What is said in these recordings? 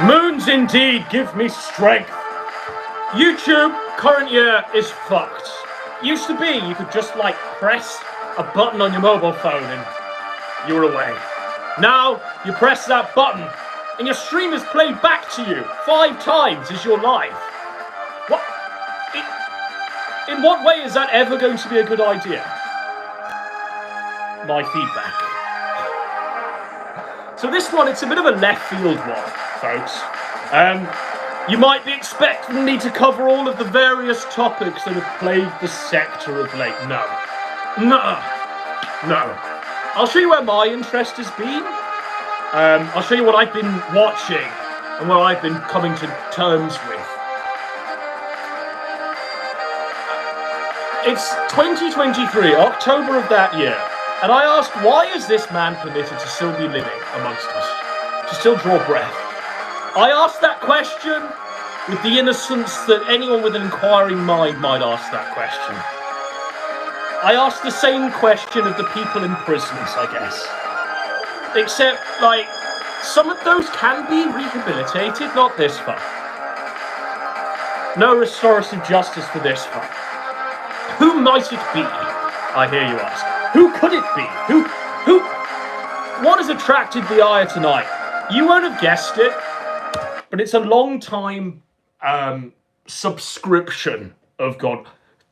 Moons indeed give me strength. YouTube, current year, is fucked. Used to be, you could just like press a button on your mobile phone and you were away. Now, you press that button and your stream is played back to you 5 times as your life. What? In what way is that ever going to be a good idea? My feedback. So this one, it's a bit of a left field one, folks. You might be expecting me to cover all of the various topics that have plagued the sector of late. No. I'll show you where my interest has been. I'll show you what I've been watching and what I've been coming to terms with. It's 2023, October of that year, and I asked, why is this man permitted to still be living amongst us, to still draw breath? I asked that question with the innocence that anyone with an inquiring mind might ask that question. I asked the same question of the people in prisons, I guess. Except, like, some of those can be rehabilitated, not this far. No restorative justice for this far. Who might it be? I hear you ask. Who could it be? Who? What has attracted the eye tonight? You won't have guessed it, but it's a long time subscription of God.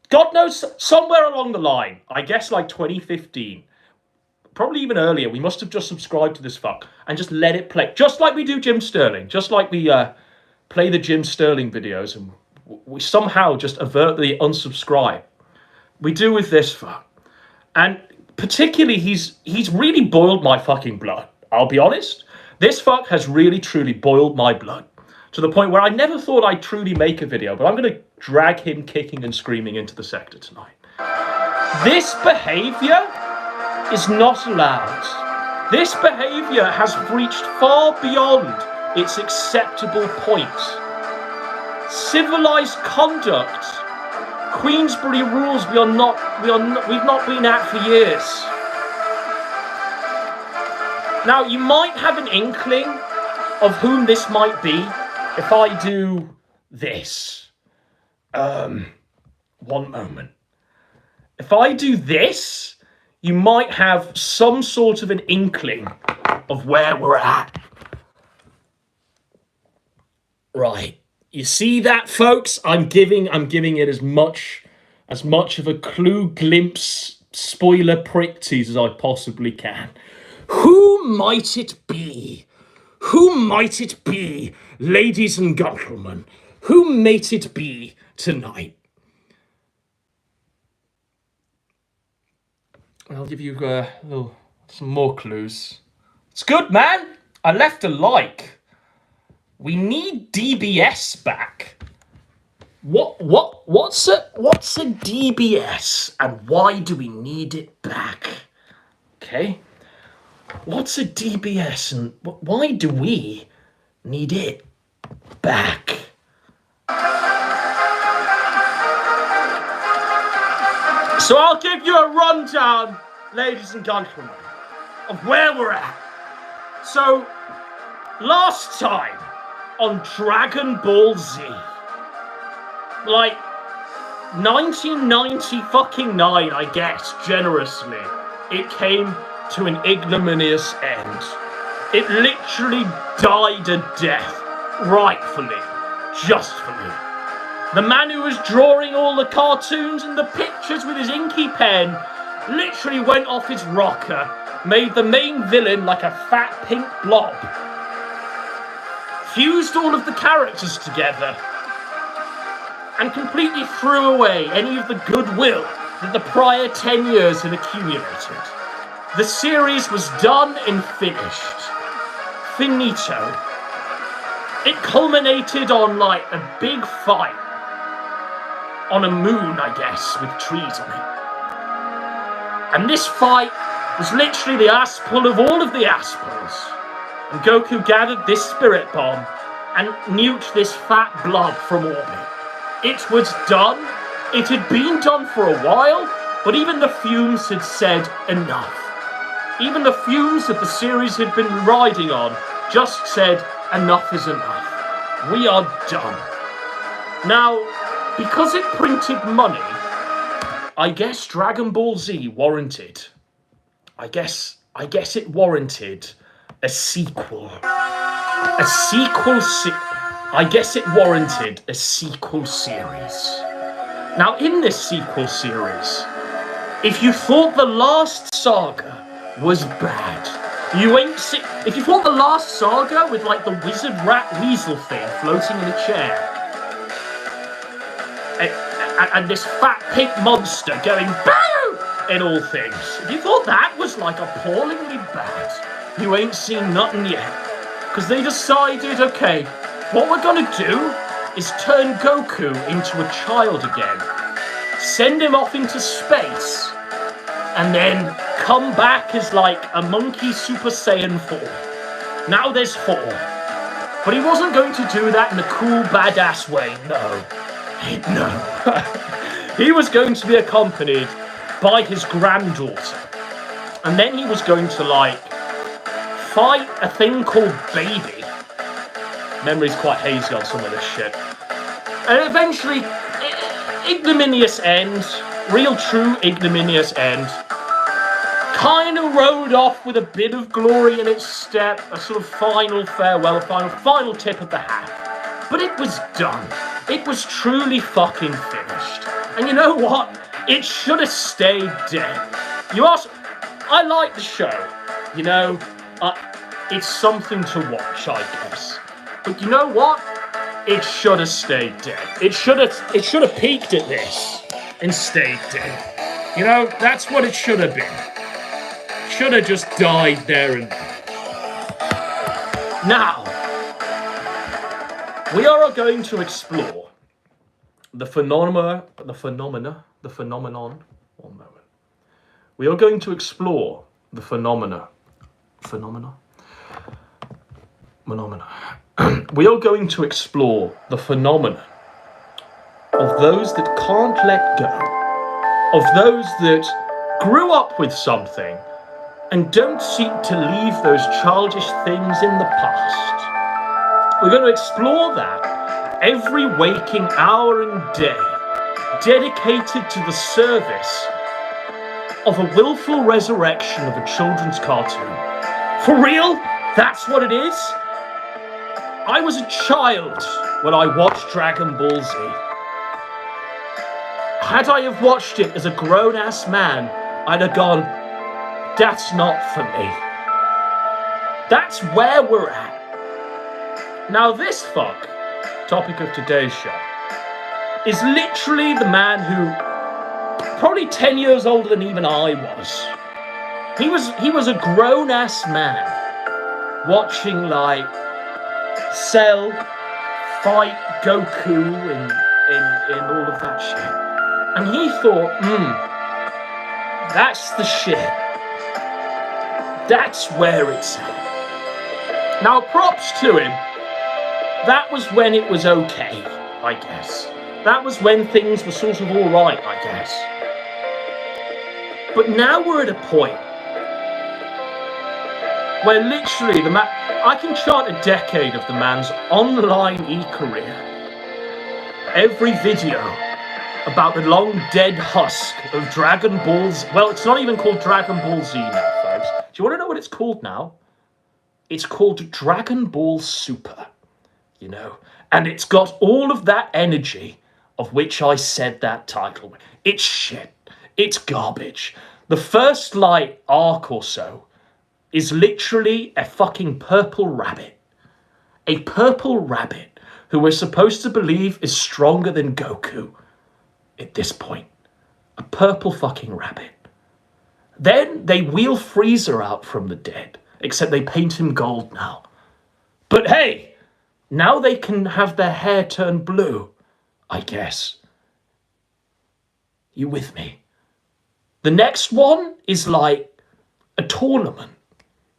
God knows, somewhere along the line, I guess like 2015, probably even earlier, we must have just subscribed to this fuck and just let it play. Just like we do Jim Sterling, just like we play the Jim Sterling videos and we somehow just overtly unsubscribe. We do with this fuck. And particularly, he's really boiled my fucking blood. I'll be honest. This fuck has really, truly boiled my blood. To the point where I never thought I'd truly make a video, but I'm going to drag him kicking and screaming into the sector tonight. This behaviour is not allowed. This behaviour has reached far beyond its acceptable point. Civilised conduct, Queensberry rules we've not been at for years. Now, you might have an inkling of whom this might be if I do this. One moment. If I do this, you might have some sort of an inkling of where we're at. Right. You see that, folks? I'm giving it as much of a clue, glimpse, spoiler prick tease as I possibly can. Who might it be? Who might it be, ladies and gentlemen? Who might it be tonight? I'll give you some more clues. It's good, man. I left a like. We need DBS back. What's a DBS and why do we need it back? Okay. What's a DBS and why do we need it back? So I'll give you a rundown, ladies and gentlemen, of where we're at. So, last time on Dragon Ball Z, like 1990 I guess, generously, it came to an ignominious end. It literally died a death, rightfully, justly. The man who was drawing all the cartoons and the pictures with his inky pen literally went off his rocker, made the main villain like a fat pink blob, fused all of the characters together, and completely threw away any of the goodwill that the prior 10 years had accumulated. The series was done and finished. Finito. It culminated on like a big fight on a moon, I guess, with trees on it. And this fight was literally the aspal of all of the aspals. And Goku gathered this spirit bomb and nuked this fat blob from orbit. It was done. It had been done for a while, but even the fumes had said enough. Even the fumes that the series had been riding on just said enough is enough. We are done. Now, because it printed money, I guess Dragon Ball Z warranted. I guess it warranted a sequel. I guess it warranted a sequel series. Now, in this sequel series, if you thought the last saga was bad, if you thought the last saga with like the wizard rat weasel thing floating in a chair, and this fat pink monster going boo in all things, if you thought that was like appallingly bad, you ain't seen nothing yet. Because they decided, okay, what we're gonna do is turn Goku into a child again, send him off into space, and then come back as like a monkey Super Saiyan 4. Now there's 4. But he wasn't going to do that in a cool, badass way, no. He was going to be accompanied by his granddaughter. And then he was going to like fight a thing called Baby. Memory's quite hazy on some of this shit. And eventually, ignominious end, real true ignominious end, kind of rode off with a bit of glory in its step, a sort of final farewell, final tip of the hat. But it was done. It was truly fucking finished. And you know what? It should have stayed dead. I like the show. You know, it's something to watch, I guess. But you know what? It should have stayed dead. It should have peaked at this and stayed dead. You know, that's what it should have been. Should have just died there and then. Now, we are going to explore the phenomenon. One moment. We are going to explore the phenomena. We are going to explore the phenomenon of those that can't let go, of those that grew up with something and don't seek to leave those childish things in the past. We're going to explore that every waking hour and day, dedicated to the service of a willful resurrection of a children's cartoon. For real? That's what it is? I was a child when I watched Dragon Ball Z. Had I have watched it as a grown-ass man, I'd have gone, that's not for me. That's where we're at. Now this fuck, topic of today's show, is literally the man who, probably 10 years older than even I was. He was a grown-ass man watching like Cell fight Goku in all of that shit. And he thought, that's the shit. That's where it's at. Now, props to him. That was when it was okay, I guess. That was when things were sort of alright, I guess. But now we're at a point where literally I can chart a decade of the man's online e-career. Every video about the long dead husk of Dragon Ball's. Well, it's not even called Dragon Ball Z now, folks. Do you want to know what it's called now? It's called Dragon Ball Super, you know. And it's got all of that energy of which I said that title. It's shit. It's garbage. The first, like, arc or so is literally a fucking purple rabbit. A purple rabbit who we're supposed to believe is stronger than Goku at this point. A purple fucking rabbit. Then they wheel Frieza out from the dead, except they paint him gold now. But hey, now they can have their hair turn blue, I guess. You with me? The next one is like a tournament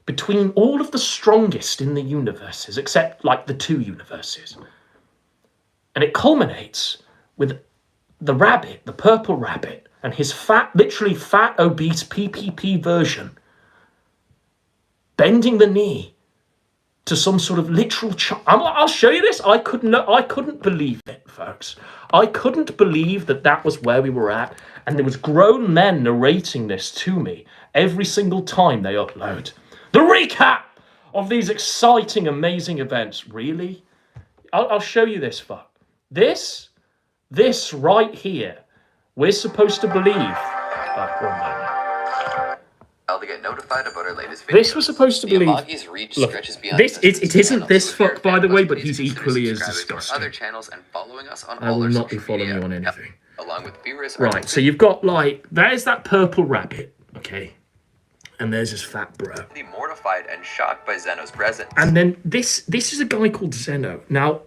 between all of the strongest in the universes, except like the 2 universes. And it culminates with the rabbit, the purple rabbit, and his literally fat, obese PPP version, bending the knee to some sort of literal I'll show you this. I couldn't believe it, folks. I couldn't believe that was where we were at, and there was grown men narrating this to me every single time they upload the recap of these exciting, amazing events. Really? I'll show you this, fuck. This right here, we're supposed to believe. One moment. To get notified about our latest videos. This was supposed to believe. Look, it isn't this fuck, by the way, but he's equally as disgusting. Other channels and following us on I will not be following you on anything. Along with viewers. Right, so you've got there's that purple rabbit, okay, and there's this fat bro. Mortified and shocked by Zeno's presence. And then this is a guy called Zeno. Now,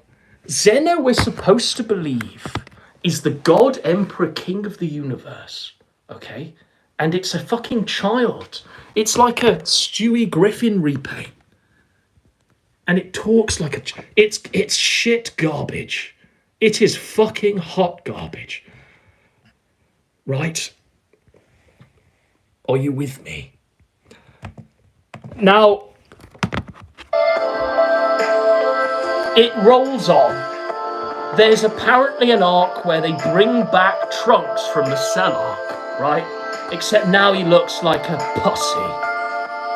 Zeno, we're supposed to believe, is the god, emperor, king of the universe, okay? And it's a fucking child. It's like a Stewie Griffin repaint. And it talks like a... It's shit garbage. It is fucking hot garbage. Right? Are you with me? Now, it rolls on. There's apparently an arc where they bring back Trunks from the Cell arc, right? Except now he looks like a pussy.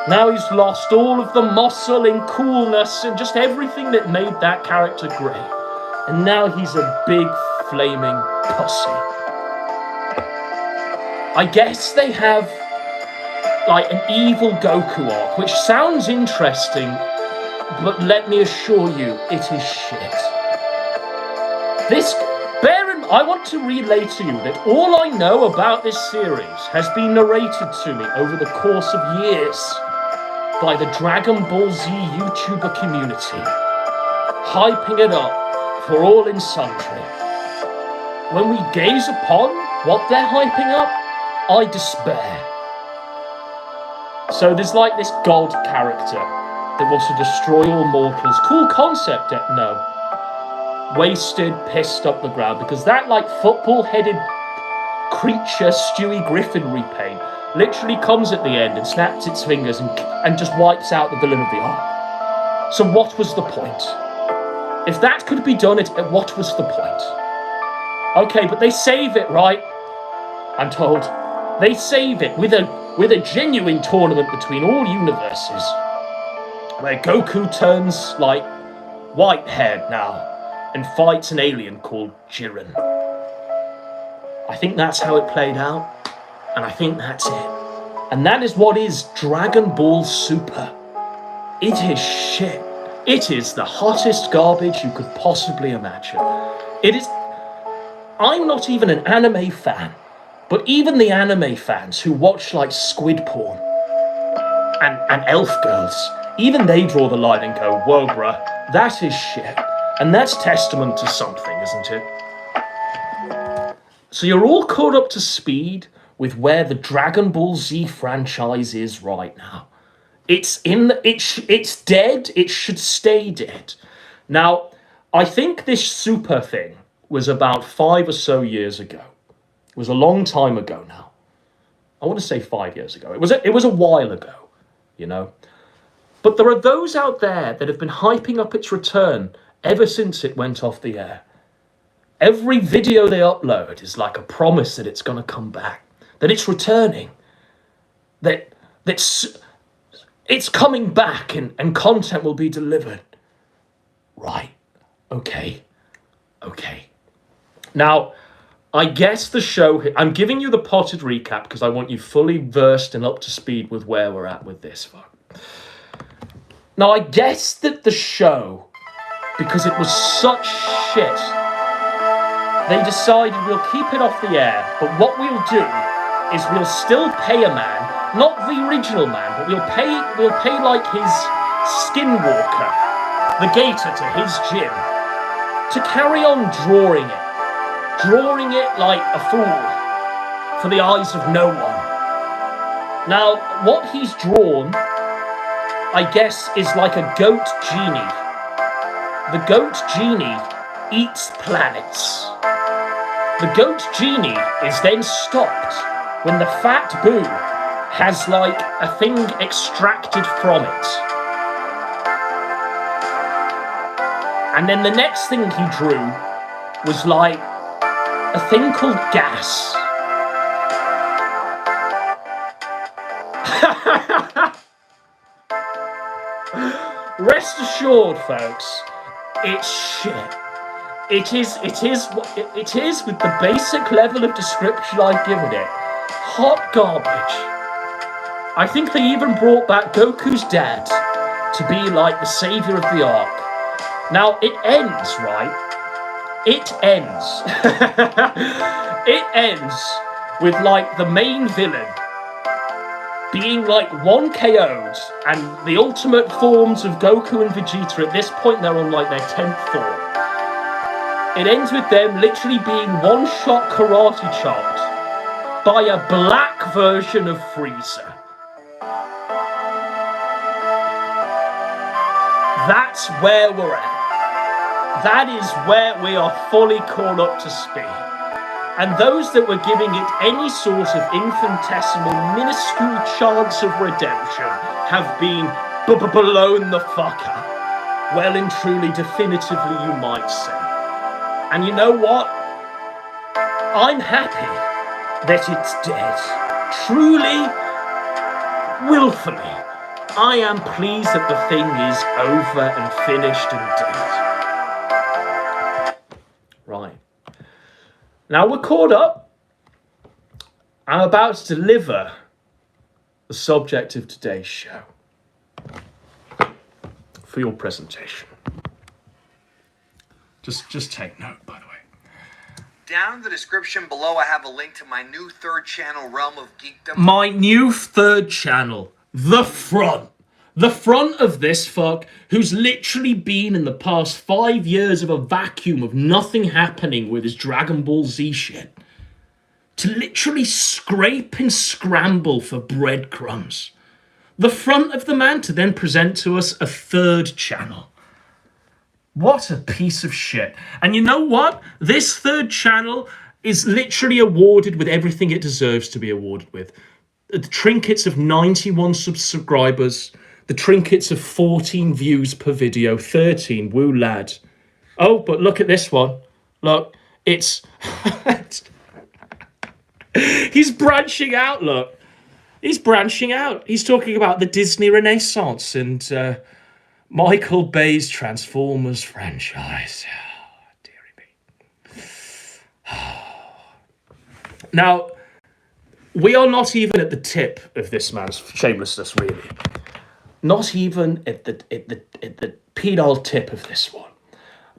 Now he's lost all of the muscle and coolness and just everything that made that character great. And now he's a big flaming pussy. I guess they have an evil Goku arc, which sounds interesting, but let me assure you, it is shit. I want to relay to you that all I know about this series has been narrated to me over the course of years by the Dragon Ball Z YouTuber community, hyping it up for all and sundry. When we gaze upon what they're hyping up, I despair. So there's this god character that wants to destroy all mortals. Cool concept, no. Wasted, pissed up the ground, because that football-headed creature Stewie Griffin repaint literally comes at the end and snaps its fingers and just wipes out the villain of the arc. So what was the point? If that could be done, what was the point? Okay, but they save it, right? I'm told. They save it with a genuine tournament between all universes, where Goku turns white-haired now and fights an alien called Jiren. I think that's how it played out, and I think that's it. And that is what is Dragon Ball Super. It is shit. It is the hottest garbage you could possibly imagine. It is... I'm not even an anime fan, but even the anime fans who watch squid porn and elf girls, even they draw the line and go, whoa bruh, that is shit. And that's testament to something, isn't it? So you're all caught up to speed with where the Dragon Ball Z franchise is right now. It's dead. It should stay dead. Now, I think this Super thing was about 5 or so years ago. It was a long time ago now. I want to say 5 years ago. It was a while ago, you know. But there are those out there that have been hyping up its return ever since it went off the air. Every video they upload is like a promise that it's going to come back, that it's returning, that it's coming back and content will be delivered. Right. Okay. Now, I guess the show... I'm giving you the potted recap because I want you fully versed and up to speed with where we're at with this. Now, I guess that the show... because it was such shit, they decided we'll keep it off the air, but what we'll do is we'll still pay a man, not the original man, but we'll pay his skinwalker, the gator to his gym, to carry on drawing it like a fool, for the eyes of no one. Now, what he's drawn, I guess, is like a goat genie. The goat genie eats planets. The goat genie is then stopped when the fat boo has a thing extracted from it. And then the next thing he drew was like a thing called gas. Rest assured, folks, it's shit. It is with the basic level of description I've given it. Hot garbage. I think they even brought back Goku's dad to be like the savior of the ark. Now, it ends, right? It ends. It ends with like the main villain being like 1 KO'd, and the ultimate forms of Goku and Vegeta, at this point they're on like their 10th form. It ends with them literally being one-shot karate chopped by a black version of Frieza. That's where we're at. That is where we are fully caught up to speed. And those that were giving it any sort of infinitesimal, minuscule chance of redemption have been blown the fuck up. Well and truly, definitively, you might say. And you know what? I'm happy that it's dead. Truly, willfully, I am pleased that the thing is over and finished and dead. Right. Now we're caught up. I'm about to deliver the subject of today's show for your presentation. Just take note, by the way. Down in the description below, I have a link to my new third channel, Realm of Geekdom. My new third channel, The Front. The front of this fuck, who's literally been in the past 5 years of a vacuum of nothing happening with his Dragon Ball Z shit, to literally scrape and scramble for breadcrumbs. The front of the man to then present to us a third channel. What a piece of shit. And you know what? This third channel is literally awarded with everything it deserves to be awarded with. The trinkets of 91 subscribers, the trinkets of 14 views per video, 13, woo lad. Oh, but look at this one. Look, it's... He's branching out, look. He's branching out. He's talking about the Disney Renaissance and Michael Bay's Transformers franchise. Oh, dearie me. Now, we are not even at the tip of this man's shamelessness, really. Not even at the pedal tip of this one.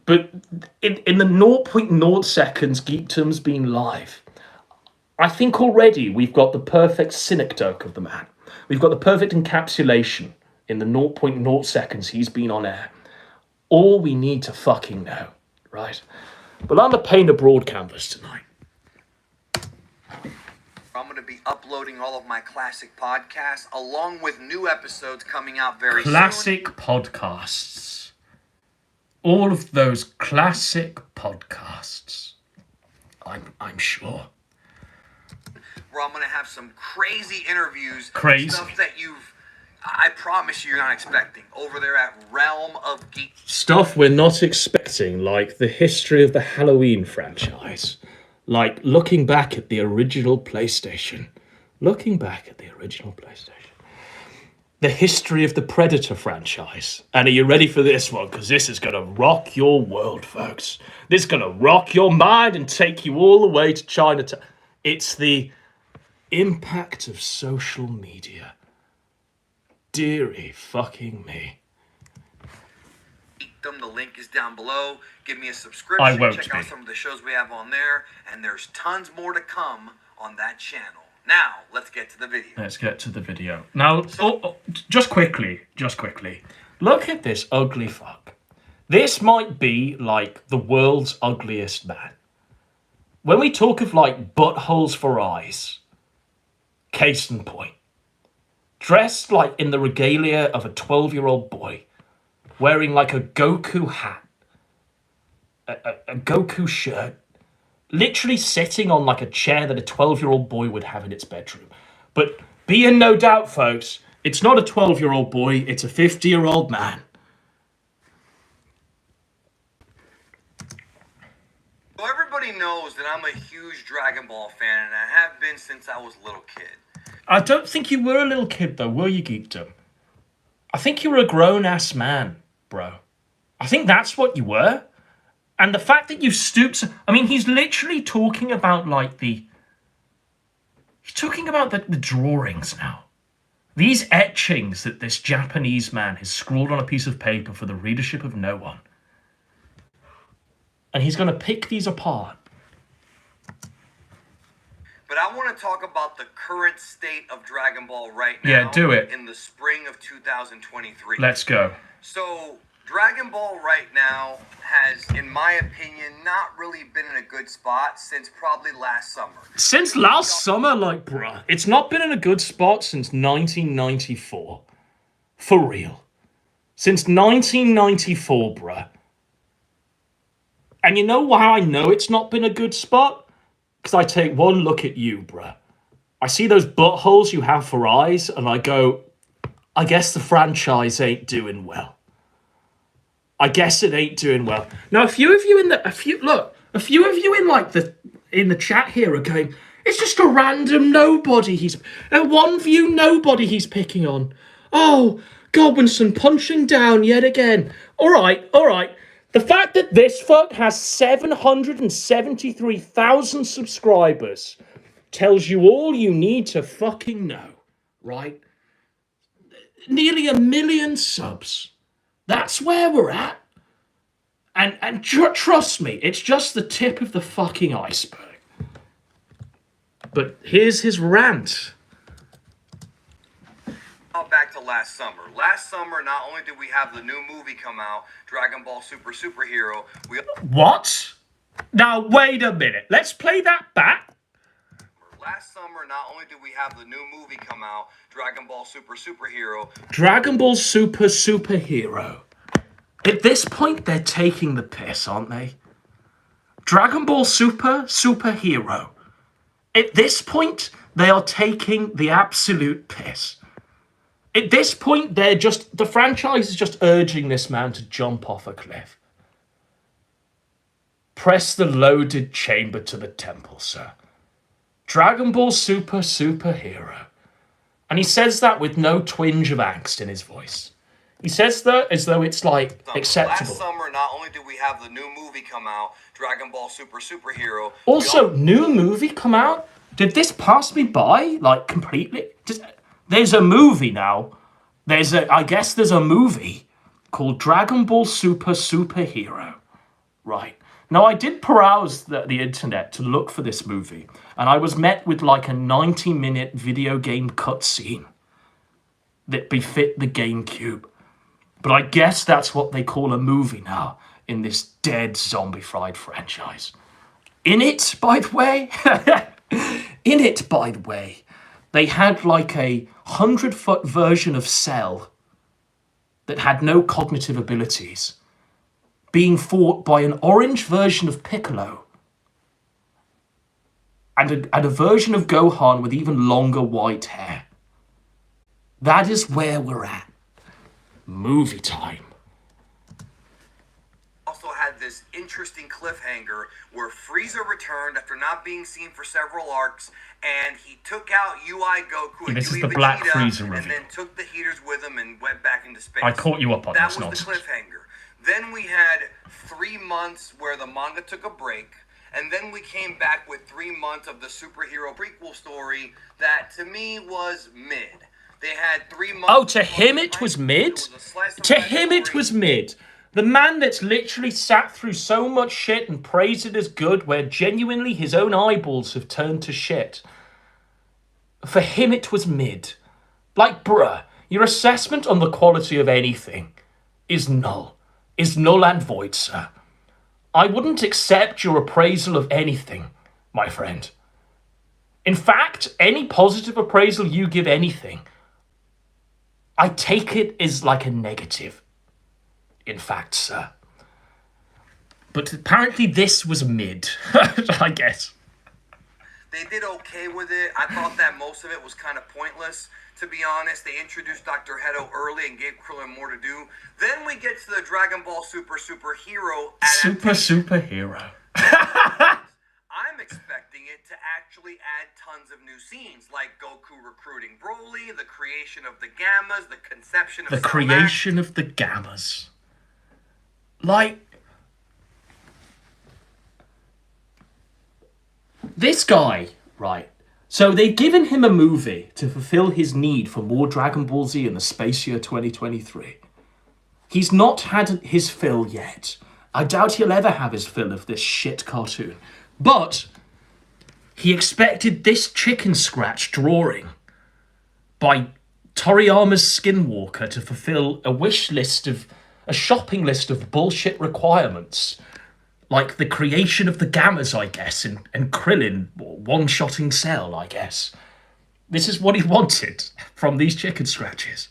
But in the 0.0 seconds Geekdom's been live, I think already we've got the perfect synecdoche of the man. We've got the perfect encapsulation in the 0.0 seconds he's been on air. All we need to fucking know, right? But I'm going to paint a broad canvas tonight. I'm going to be uploading all of my classic podcasts, along with new episodes coming out very soon. Classic podcasts. All of those classic podcasts. I'm sure. Where I'm going to have some crazy interviews. Crazy. Stuff that I promise you're not expecting. Over there at Realm of Geek. Stuff we're not expecting, like the history of the Halloween franchise. Like looking back at the original PlayStation. The history of the Predator franchise. And are you ready for this one? Because this is going to rock your world, folks. This is going to rock your mind and take you all the way to Chinatown. It's the impact of social media. Deary fucking me. The link is down below. Give me a subscription. I won't Check out some of the shows we have on there. And there's tons more to come on that channel. Now, let's get to the video. Now, just quickly. Look at this ugly fuck. This might be like the world's ugliest man. When we talk of like buttholes for eyes, case in point. Dressed like in the regalia of a 12-year-old boy, wearing like a Goku hat, a Goku shirt, literally sitting on like a chair that a 12-year-old boy would have in its bedroom. But be in no doubt, folks, it's not a 12-year-old boy, it's a 50-year-old man. Well, everybody knows that I'm a huge Dragon Ball fan, and I have been since I was a little kid. I don't think you were a little kid, though, were you, Geekdom? I think you were a grown-ass man, bro. I think that's what you were. And the fact that you stooped... I mean, he's literally talking about, like, the... He's talking about the drawings now. These etchings that this Japanese man has scrawled on a piece of paper for the readership of no one. And he's going to pick these apart. But I want to talk about the current state of Dragon Ball right now. Yeah, do it. In the spring of 2023. Let's go. So, Dragon Ball right now has, in my opinion, not really been in a good spot since probably last summer. Since last summer, like, bruh, it's not been in a good spot since 1994. For real. Since 1994, bruh. And you know how I know it's not been a good spot? Because I take one look at you, bruh. I see those buttholes you have for eyes, and I go, I guess the franchise ain't doing well. I guess it ain't doing well. Now, a few of you in the chat here are going, it's just a random nobody. He's a one view nobody he's picking on. Oh, Godwinson punching down yet again. All right. The fact that this fuck has 773,000 subscribers tells you all you need to fucking know, right? Nearly 1 million subs. That's where we're at. And trust me, it's just the tip of the fucking iceberg. But here's his rant. Back to last summer. Last summer, not only did we have the new movie come out, Dragon Ball Superhero, What? Now, wait a minute. Let's play that back. Last summer, not only did we have the new movie come out, Dragon Ball Superhero. Dragon Ball Superhero. At this point, they're taking the piss, aren't they? Dragon Ball Superhero. At this point, they are taking the absolute piss. At this point, the franchise is just urging this man to jump off a cliff. Press the loaded chamber to the temple, sir. Dragon Ball Superhero. And he says that with no twinge of angst in his voice. He says that as though it's, like, acceptable. Last summer, not only did we have the new movie come out, Dragon Ball Superhero... Also, new movie come out? Did this pass me by, like, completely? There's a movie now. I guess there's a movie called Dragon Ball Superhero. Right. Now, I did peruse the internet to look for this movie, and I was met with, like, a 90-minute video game cutscene that befit the GameCube. But I guess that's what they call a movie now in this dead zombie-fried franchise. In it, by the way, they had like a 100-foot version of Cell that had no cognitive abilities being fought by an orange version of Piccolo and a version of Gohan with even longer white hair. That is where we're at. Movie time. Also had this interesting cliffhanger where Frieza returned after not being seen for several arcs, and he took out UI Goku and this Yui is the Black Vegeta, Frieza and reveal. then took the heaters with him and went back into space. I caught you up on that this was nonsense. The cliffhanger. Then we had 3 months where the manga took a break, and then we came back with 3 months of the superhero prequel story that, to me, was mid. They had 3 months... Oh, to him it was mid? To him it was mid. The man that's literally sat through so much shit and praised it as good, where genuinely his own eyeballs have turned to shit. For him it was mid. Like, bruh, your assessment on the quality of anything is null. Is null and void, sir. I wouldn't accept your appraisal of anything, my friend. In fact, any positive appraisal you give anything, I take it as like a negative. In fact, sir. But apparently this was mid, I guess. They did okay with it. I thought that most of it was kind of pointless, to be honest. They introduced Dr. Hedo early and gave Krillin more to do. Then we get to the Dragon Ball Superhero adaptation. Superhero. I'm expecting it to actually add tons of new scenes, like Goku recruiting Broly, the creation of the Gammas, the conception of The creation of the Gammas. Like, this guy, right? So they've given him a movie to fulfill his need for more Dragon Ball Z in the space year 2023. He's not had his fill yet. I doubt he'll ever have his fill of this shit cartoon. But he expected this chicken scratch drawing by Toriyama's Skinwalker to fulfill a shopping list of bullshit requirements. Like the creation of the Gammas, I guess, and Krillin one-shotting Cell, I guess. This is what he wanted from these chicken scratches.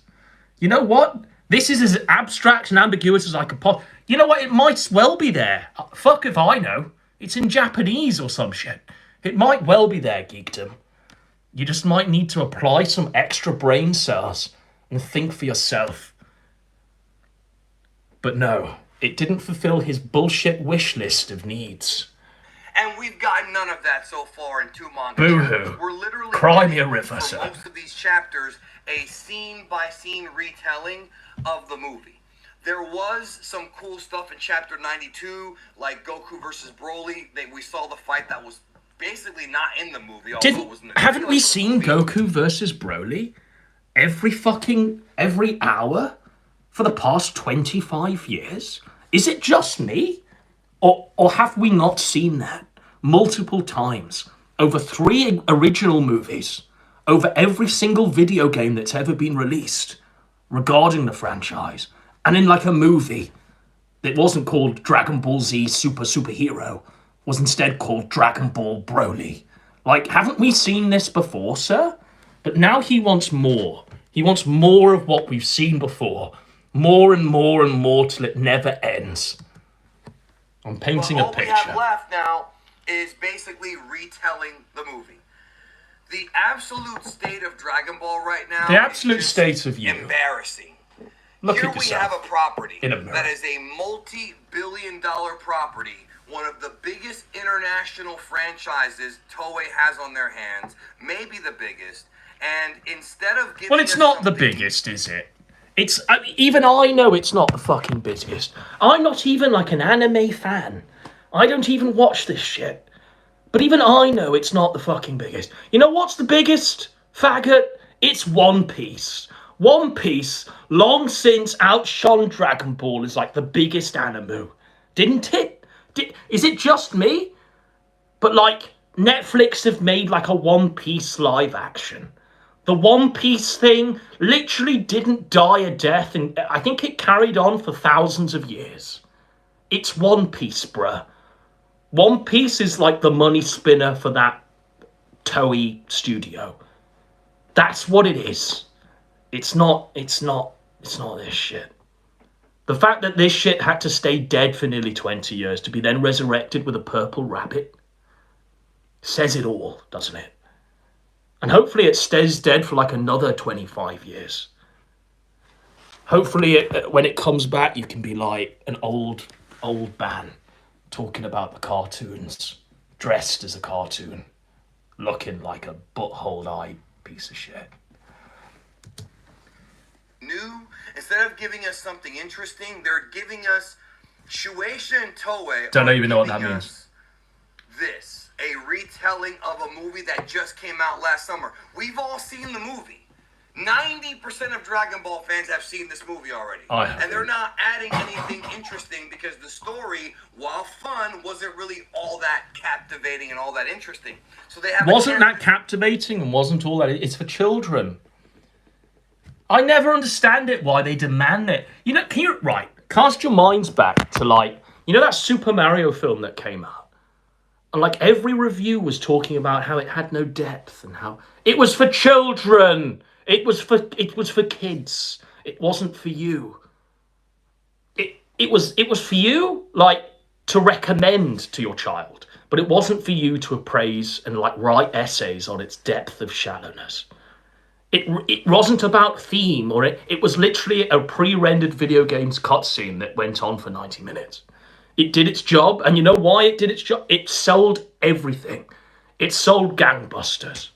You know what? This is as abstract and ambiguous as I could possibly... You know what? It might well be there. Fuck if I know. It's in Japanese or some shit. It might well be there, Geekdom. You just might need to apply some extra brain cells and think for yourself. But no, it didn't fulfill his bullshit wish list of needs. And we've got none of that so far in 2 manga Boo-hoo. chapters. We're literally Cry me a river, for sir. most of these chapters a scene-by-scene retelling of the movie. There was some cool stuff in chapter 92, like Goku versus Broly. We saw the fight that was basically not in the movie. Haven't we seen Goku versus Broly every hour for the past 25 years? Is it just me? Or have we not seen that multiple times over 3 original movies, over every single video game that's ever been released regarding the franchise, and in like a movie that wasn't called Dragon Ball Z Superhero, was instead called Dragon Ball Broly? Like, haven't we seen this before, sir? But now he wants more. He wants more of what we've seen before. More and more and more till it never ends. I'm painting a picture. All we have left now is basically retelling the movie. The absolute state of Dragon Ball right now The absolute state of you. Embarrassing. Look Here at we yourself have a property in a mirror. that is a multi-billion-dollar property, one of the biggest international franchises Toei has on their hands, maybe the biggest, and instead of giving Well, it's not the biggest, is it? Even I know it's not the fucking biggest. I'm not even like an anime fan. I don't even watch this shit. But even I know it's not the fucking biggest. You know what's the biggest, faggot? It's One Piece. One Piece, long since outshone Dragon Ball as like the biggest anime. Didn't it? Is it just me? But like, Netflix have made like a One Piece live action. The One Piece thing literally didn't die a death, and I think it carried on for thousands of years. It's One Piece, bruh. One Piece is like the money spinner for that Toei studio. That's what it is. It's not this shit. The fact that this shit had to stay dead for nearly 20 years to be then resurrected with a purple rabbit says it all, doesn't it? And hopefully it stays dead for like another 25 years. Hopefully when it comes back, you can be like an old man talking about the cartoons, dressed as a cartoon, looking like a butthole-eyed piece of shit. New, instead of giving us something interesting, they're giving us Shueisha and Toei. Don't even know what that means. This, a retelling of a movie that just came out last summer. We've all seen the movie. 90% of Dragon Ball fans have seen this movie already. And they're not adding anything interesting because the story, while fun, wasn't really all that captivating and all that interesting. So they have wasn't that captivating and wasn't all that. It's for children. I never understand it, why they demand it. You know, cast your minds back to like, you know that Super Mario film that came out? And like every review was talking about how it had no depth and how it was for children. It was for kids. It wasn't for you. It was for you, like, to recommend to your child, but it wasn't for you to appraise and like write essays on its depth of shallowness. It wasn't about theme, or it was literally a pre-rendered video games cutscene that went on for 90 minutes. It did its job, and you know why it did its job? It sold everything. It sold gangbusters.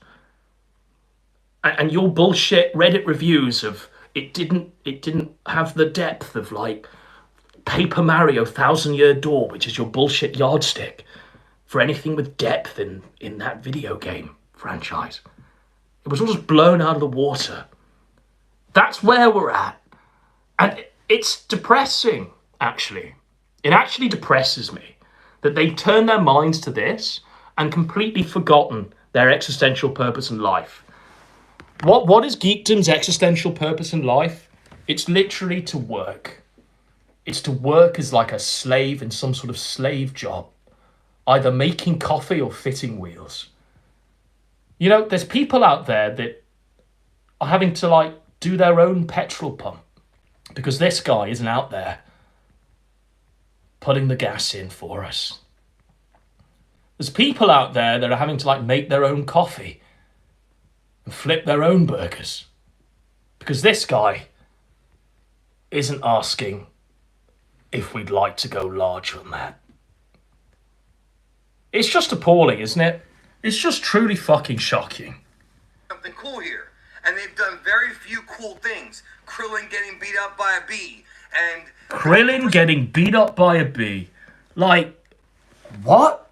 And your bullshit Reddit reviews of it didn't have the depth of like Paper Mario Thousand Year Door, which is your bullshit yardstick for anything with depth in that video game franchise. It was all just blown out of the water. That's where we're at. And it's depressing, actually. It actually depresses me that they turn their minds to this and completely forgotten their existential purpose in life. What is Geekdom's existential purpose in life? It's literally to work. It's to work as like a slave in some sort of slave job, either making coffee or fitting wheels. You know, there's people out there that are having to like do their own petrol pump because this guy isn't out there putting the gas in for us. There's people out there that are having to like make their own coffee and flip their own burgers because this guy isn't asking if we'd like to go larger than that. It's just appalling, isn't it? It's just truly fucking shocking. Something cool here. And they've done very few cool things. Krillin getting beat up by a bee. And Krillin getting beat up by a bee. Like, what?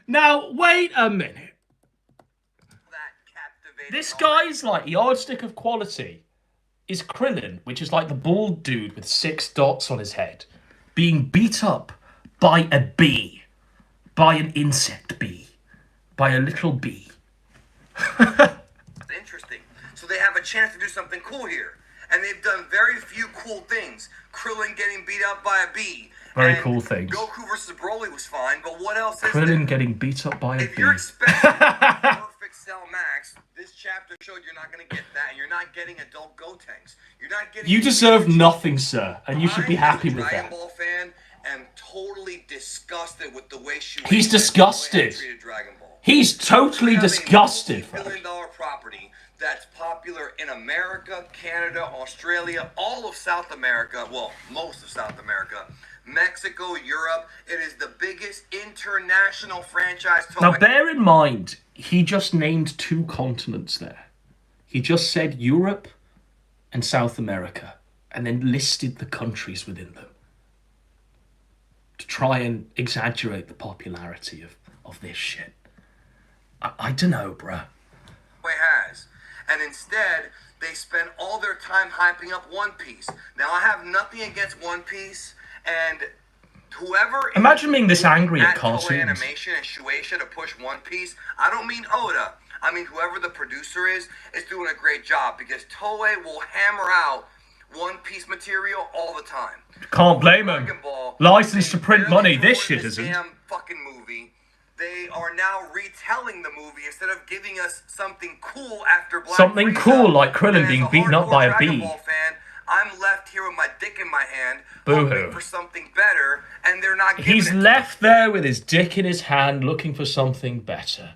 Now, wait a minute. This guy's like yardstick of quality is Krillin, which is like the bald dude with 6 dots on his head, being beat up by a bee, by an insect bee, by a little bee. Interesting. So they have a chance to do something cool here. And they've done very few cool things. Krillin getting beat up by a bee. Very cool things. Goku versus Broly was fine, but what else is Krillin there? getting beat up by a bee. If you're expecting perfect Cell Max, this chapter showed you're not going to get that, and you're not getting adult Gotenks. You're not getting. You deserve nothing, sir, and you should be happy with Dragon that. Ball fan, am totally disgusted with the way she. He's disgusted. Treated Dragon Ball. He's totally disgusted. $1 billion property that's popular in America, Canada, Australia, all of South America. Well, most of South America. Mexico, Europe. It is the biggest international franchise. Now, bear in mind, he just named 2 continents there. He just said Europe and South America, and then listed the countries within them to try and exaggerate the popularity of this shit. I don't know, bruh. Has. And instead, they spend all their time hyping up One Piece. Now, I have nothing against One Piece. And whoever imagine being this angry at cartoons. Toei Animation and Shueisha to push One Piece. I don't mean Oda. I mean whoever the producer is doing a great job because Toei will hammer out One Piece material all the time. Can't blame him. License to print money. This shit isn't. Damn fucking movie. They are now retelling the movie instead of giving us something cool after Black Something Frieza. Cool like Krillin being beaten up by a Dragon bee. Ball fan, I'm left here with my dick in my hand, Boo-hoo. hoping for something better, and they're not giving He's it. left there with his dick in his hand looking for something better.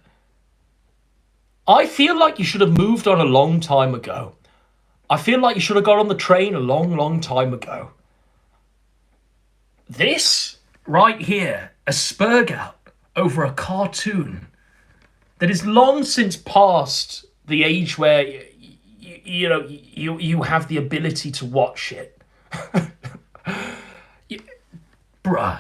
I feel like you should have moved on a long time ago. I feel like you should have got on the train a long, long time ago. This right here, a spurgout over a cartoon that is long since past the age where you have the ability to watch it. Bruh.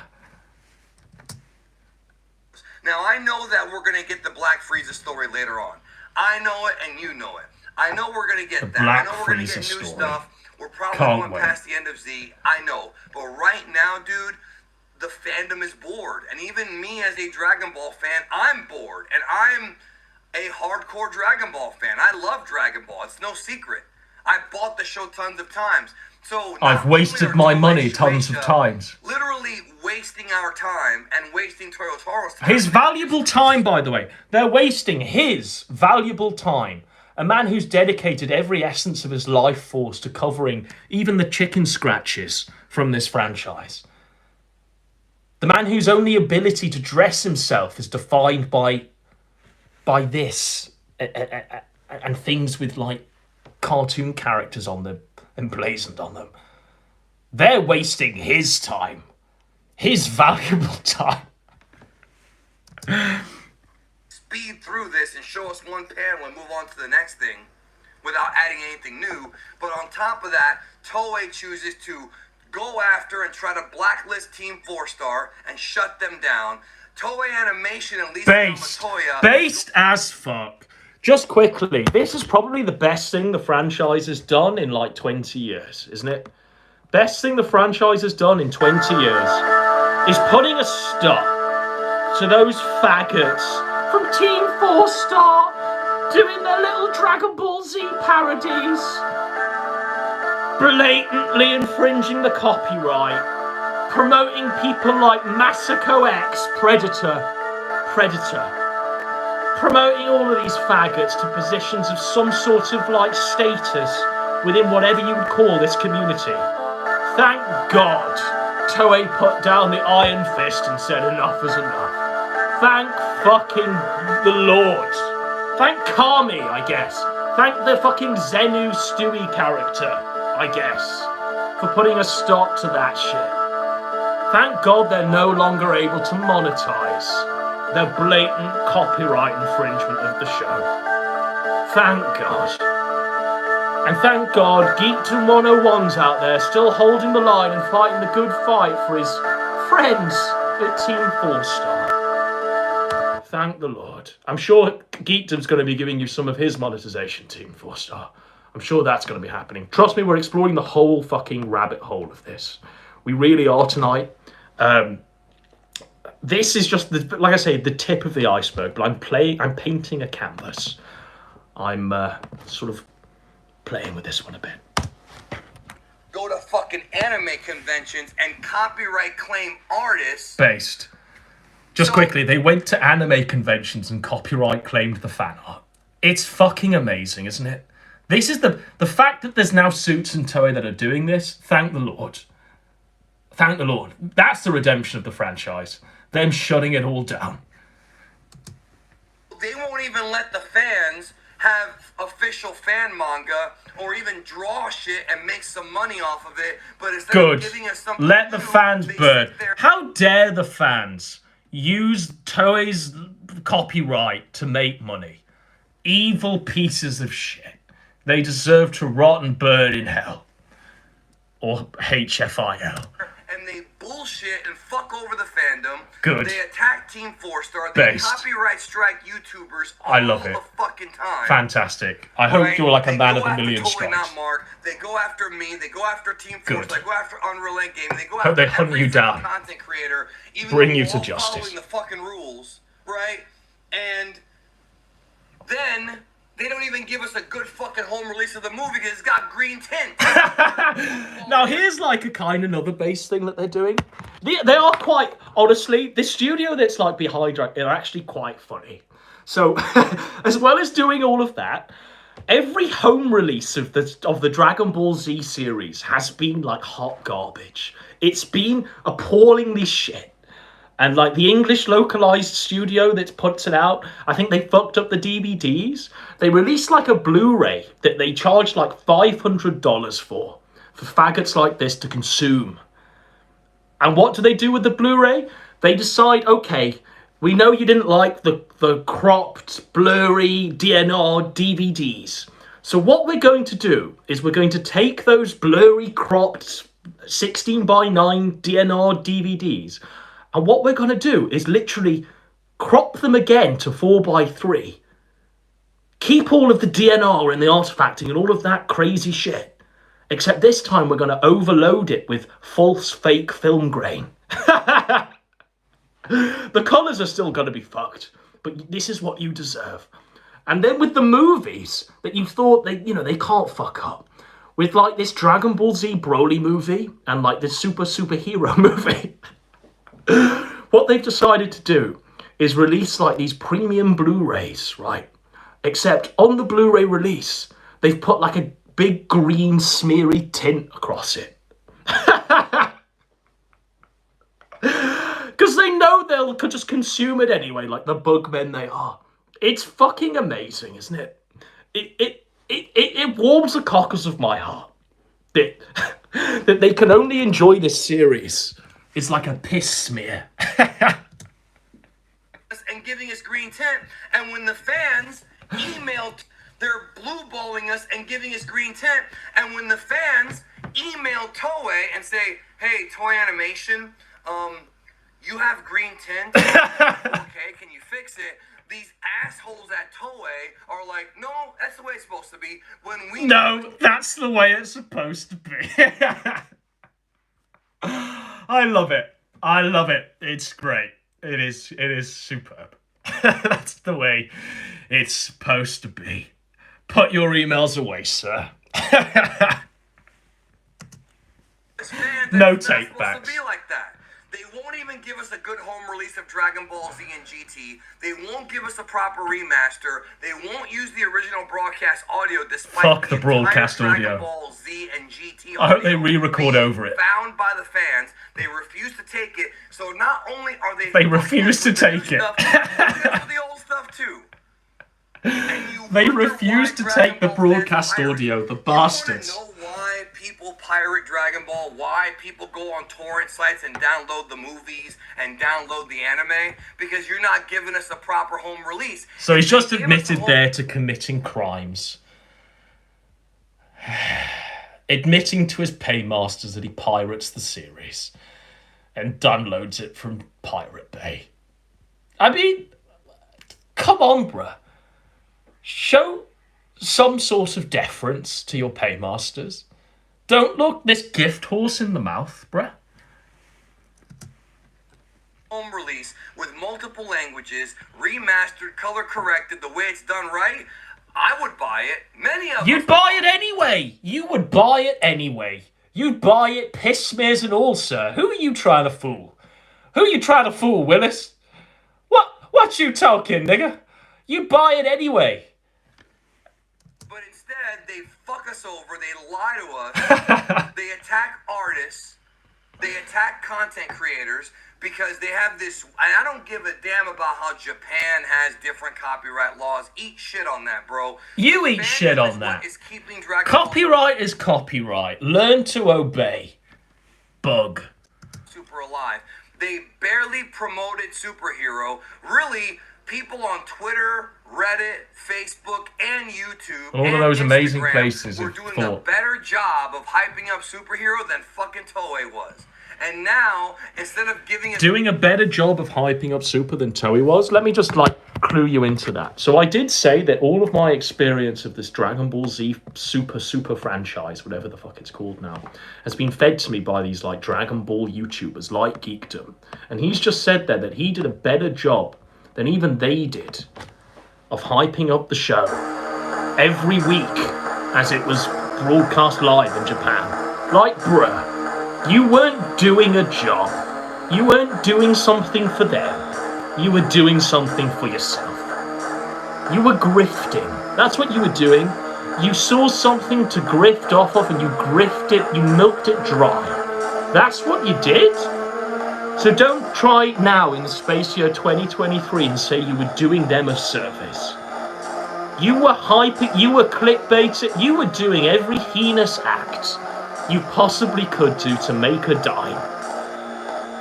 Now, I know that we're going to get the Black Frieza story later on. I know it, and you know it. I know we're going to get that. I know we're going to get new stuff. We're probably going past the end of Z. I know. But right now, dude, the fandom is bored. And even me as a Dragon Ball fan, I'm bored. And I'm a hardcore Dragon Ball fan. I love Dragon Ball. It's no secret. I bought the show tons of times. So I've wasted my money tons of times. Literally wasting our time and wasting Toyotaro's time. His valuable time, by the way. They're wasting his valuable time. A man who's dedicated every essence of his life force to covering even the chicken scratches from this franchise. The man whose only ability to dress himself is defined by this and things with like cartoon characters on them emblazoned on them. They're wasting his time. His valuable time. Speed through this and show us one panel and move on to the next thing without adding anything new. But on top of that, Toei chooses to go after and try to blacklist Team 4-Star and shut them down. Toei Animation and Lisa Matoya... Based as fuck. Just quickly, this is probably the best thing the franchise has done in like 20 years, isn't it? Best thing the franchise has done in 20 years is putting a stop to those faggots from Team 4-Star doing their little Dragon Ball Z parodies, blatantly infringing the copyright, promoting people like Masako X, Predator, promoting all of these faggots to positions of some sort of like status within whatever you would call this community. Thank God Toei put down the iron fist and said enough is enough. Thank fucking the Lord. Thank Kami, I guess. Thank the fucking Zenu Stewie character, I guess, for putting a stop to that shit. Thank God they're no longer able to monetize their blatant copyright infringement of the show. Thank God. And thank God Geekdom101's out there still holding the line and fighting the good fight for his friends at Team 4-Star. Thank the Lord. I'm sure Geekdom's going to be giving you some of his monetization, Team 4-Star. I'm sure that's going to be happening. Trust me, we're exploring the whole fucking rabbit hole of this. We really are tonight. This is just, like I say, the tip of the iceberg, but I'm painting a canvas. I'm sort of playing with this one a bit. Go to fucking anime conventions and copyright claim artists. Based. Just quickly, they went to anime conventions and copyright claimed the fan art. It's fucking amazing, isn't it? This is the fact that there's now Suits and Toei that are doing this. Thank the Lord. Thank the Lord. That's the redemption of the franchise. Them shutting it all down. They won't even let the fans have official fan manga or even draw shit and make some money off of it. But instead of giving us something let the fans burn. How dare the fans use Toei's copyright to make money? Evil pieces of shit. They deserve to rot and burn in hell. Or HFIL. And they bullshit and fuck over the fandom. Good. They attack Team 4-Star. They copyright strike YouTubers all the fucking time. Fantastic. I hope you're like a man of a million strikes. Not Mark. They go after me. They go after Team 4-Star. They go after Unreal Engine. They go hope after they hunt you down. Content creator. Even bring you to justice. Following the fucking rules, right? And then they don't even give us a good fucking home release of the movie because it's got green tint. Now, here's like a kind of another base thing that they're doing. They are quite, honestly, the studio that's like behind it are actually quite funny. So, as well as doing all of that, every home release of the Dragon Ball Z series has been like hot garbage. It's been appallingly shit. And like the English localized studio that puts it out, I think they fucked up the DVDs. They released like a Blu-ray that they charged like $500 for faggots like this to consume. And what do they do with the Blu-ray? They decide, okay, we know you didn't like the cropped, blurry DNR DVDs. So what we're going to do is we're going to take those blurry, cropped 16:9 DNR DVDs, and what we're going to do is literally crop them again to 4:3. Keep all of the DNR and the artifacting and all of that crazy shit. Except this time we're going to overload it with false fake film grain. The colours are still going to be fucked. But this is what you deserve. And then with the movies that you thought they can't fuck up. With like this Dragon Ball Z Broly movie and like this superhero movie. What they've decided to do is release like these premium Blu-rays, right? Except on the Blu-ray release, they've put like a big green smeary tint across it. Because they know they'll just consume it anyway, like the bugmen they are. It's fucking amazing, isn't it? It warms the cockles of my heart. that they can only enjoy this series is like a piss smear. And giving us green tint, and when the fans emailed, they're blue balling us and giving us green tint, and when the fans email Toei and say, hey, Toei Animation, you have green tint, okay, can you fix it? These assholes at Toei are like, no, that's the way it's supposed to be. When we No, that's the way it's supposed to be. I love it. I love it. It's great. It is superb. That's the way it's supposed to be. Put your emails away, sir. No take backs. To be like that. They won't even give us a good home release of Dragon Ball Z and GT. They won't give us a proper remaster. They won't use the original broadcast audio despite Fuck the broadcast audio. Dragon Ball Z and GT audio. I hope they re-record over it. Found by the fans. They refuse to take it. So not only are they refuse to take it. The old stuff too. They refuse to take the broadcast audio, the bastards. You want to know why people pirate Dragon Ball? Why people go on torrent sites and download the movies and download the anime? Because you're not giving us a proper home release. So he's just admitted there to committing crimes. Admitting to his paymasters that he pirates the series and downloads it from Pirate Bay. I mean, come on, bruh. Show some sort of deference to your paymasters. Don't look this gift horse in the mouth, bruh. Home release with multiple languages, remastered, color corrected, the way it's done right, I would buy it. Many of You'd buy it anyway. You would buy it anyway. You'd buy it, piss smears and all, sir. Who are you trying to fool? Who are you trying to fool, Willis? What you talking, nigga? You'd buy it anyway. But instead, they fuck us over, they lie to us, they attack artists, they attack content creators, because they have this, and I don't give a damn about how Japan has different copyright laws. Eat shit on that, bro. You eat shit on that. Is keeping Dragon Copyright is copyright. Learn to obey. Bug. Super alive. They barely promoted Superhero. Really, people on Twitter, Reddit, Facebook, and YouTube, all and of those amazing Instagram places were doing a better job of hyping up Superhero than fucking Toei was. And now, instead of giving us... Doing a better job of hyping up Super than Toei was? Let me just, clue you into that. So I did say that all of my experience of this Dragon Ball Z super franchise, whatever the fuck it's called now, has been fed to me by these, Dragon Ball YouTubers like Geekdom. And he's just said there that he did a better job than even they did of hyping up the show every week as it was broadcast live in Japan. Bruh. You weren't doing a job. You weren't doing something for them. You were doing something for yourself. You were grifting. That's what you were doing. You saw something to grift off of and you grifted it, you milked it dry. That's what you did. So don't try now in the space year 2023 and say you were doing them a service. You were hyping, you were clickbaiting, you were doing every heinous act you possibly could do to make a dime.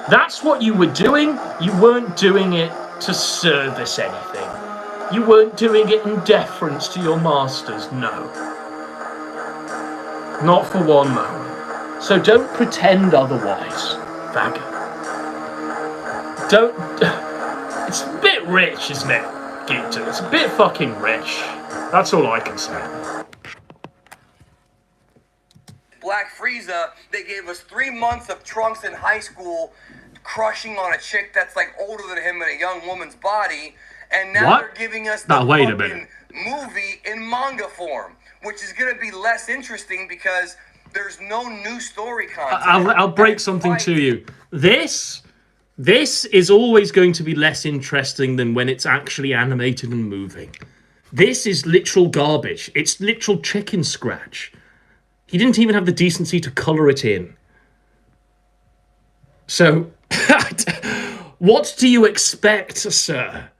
That's what you were doing. You weren't doing it to service anything. You weren't doing it in deference to your masters, no. Not for one moment. So don't pretend otherwise, faggot. It's a bit rich, isn't it, Geekdom? It's a bit fucking rich. That's all I can say. Black Frieza, they gave us 3 months of Trunks in high school crushing on a chick that's older than him in a young woman's body, and now they're giving us the movie in manga form, which is going to be less interesting because there's no new story content. I'll break something to you. This is always going to be less interesting than when it's actually animated and moving. This is literal garbage. It's literal chicken scratch. He didn't even have the decency to colour it in. So, what do you expect, sir?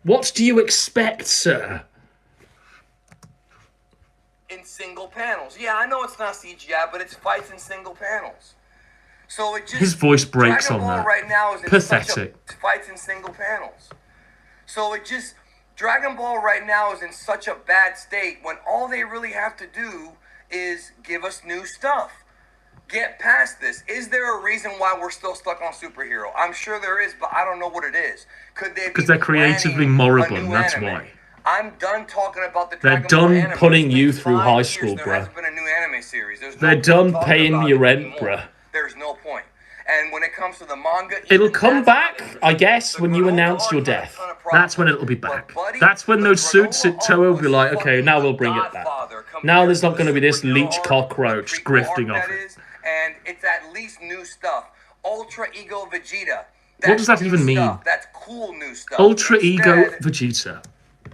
What do you expect, sir? in single panels. Yeah, I know it's not CGI, but it's fights in single panels. So it just His voice breaks Dragon on Ball that. right now is in Pathetic. such a fights in single panels. So it just Dragon Ball right now is in such a bad state when all they really have to do is give us new stuff. Get past this. Is there a reason why we're still stuck on superhero? I'm sure there is, but I don't know what it is. Could they be Because they're creatively planning a moribund, new that's anime? why. I'm done talking about the They're Dragon Ball done anime. putting It's you been through 5 high years, school, there bruh. hasn't been a new anime series. There's They're no done point paying talking your about it rent, anymore. bruh. There's no point. And when it comes to the manga, It'll even come that's back, not I guess, interesting. when The you granola announce your arc had a death. ton of That's when problems. it'll be But, back. buddy, That's when the those suits granola at Toho arc will be was like, okay, fucking now The we'll bring it back. Godfather Now compared there's to not the going to be this superhero leech arc, cockroach the prequel grifting arc off that it. is, and it's at least new stuff. Ultra Ego Vegeta. What does that New even mean? stuff. That's cool new stuff. Ultra Ego Instead, Vegeta.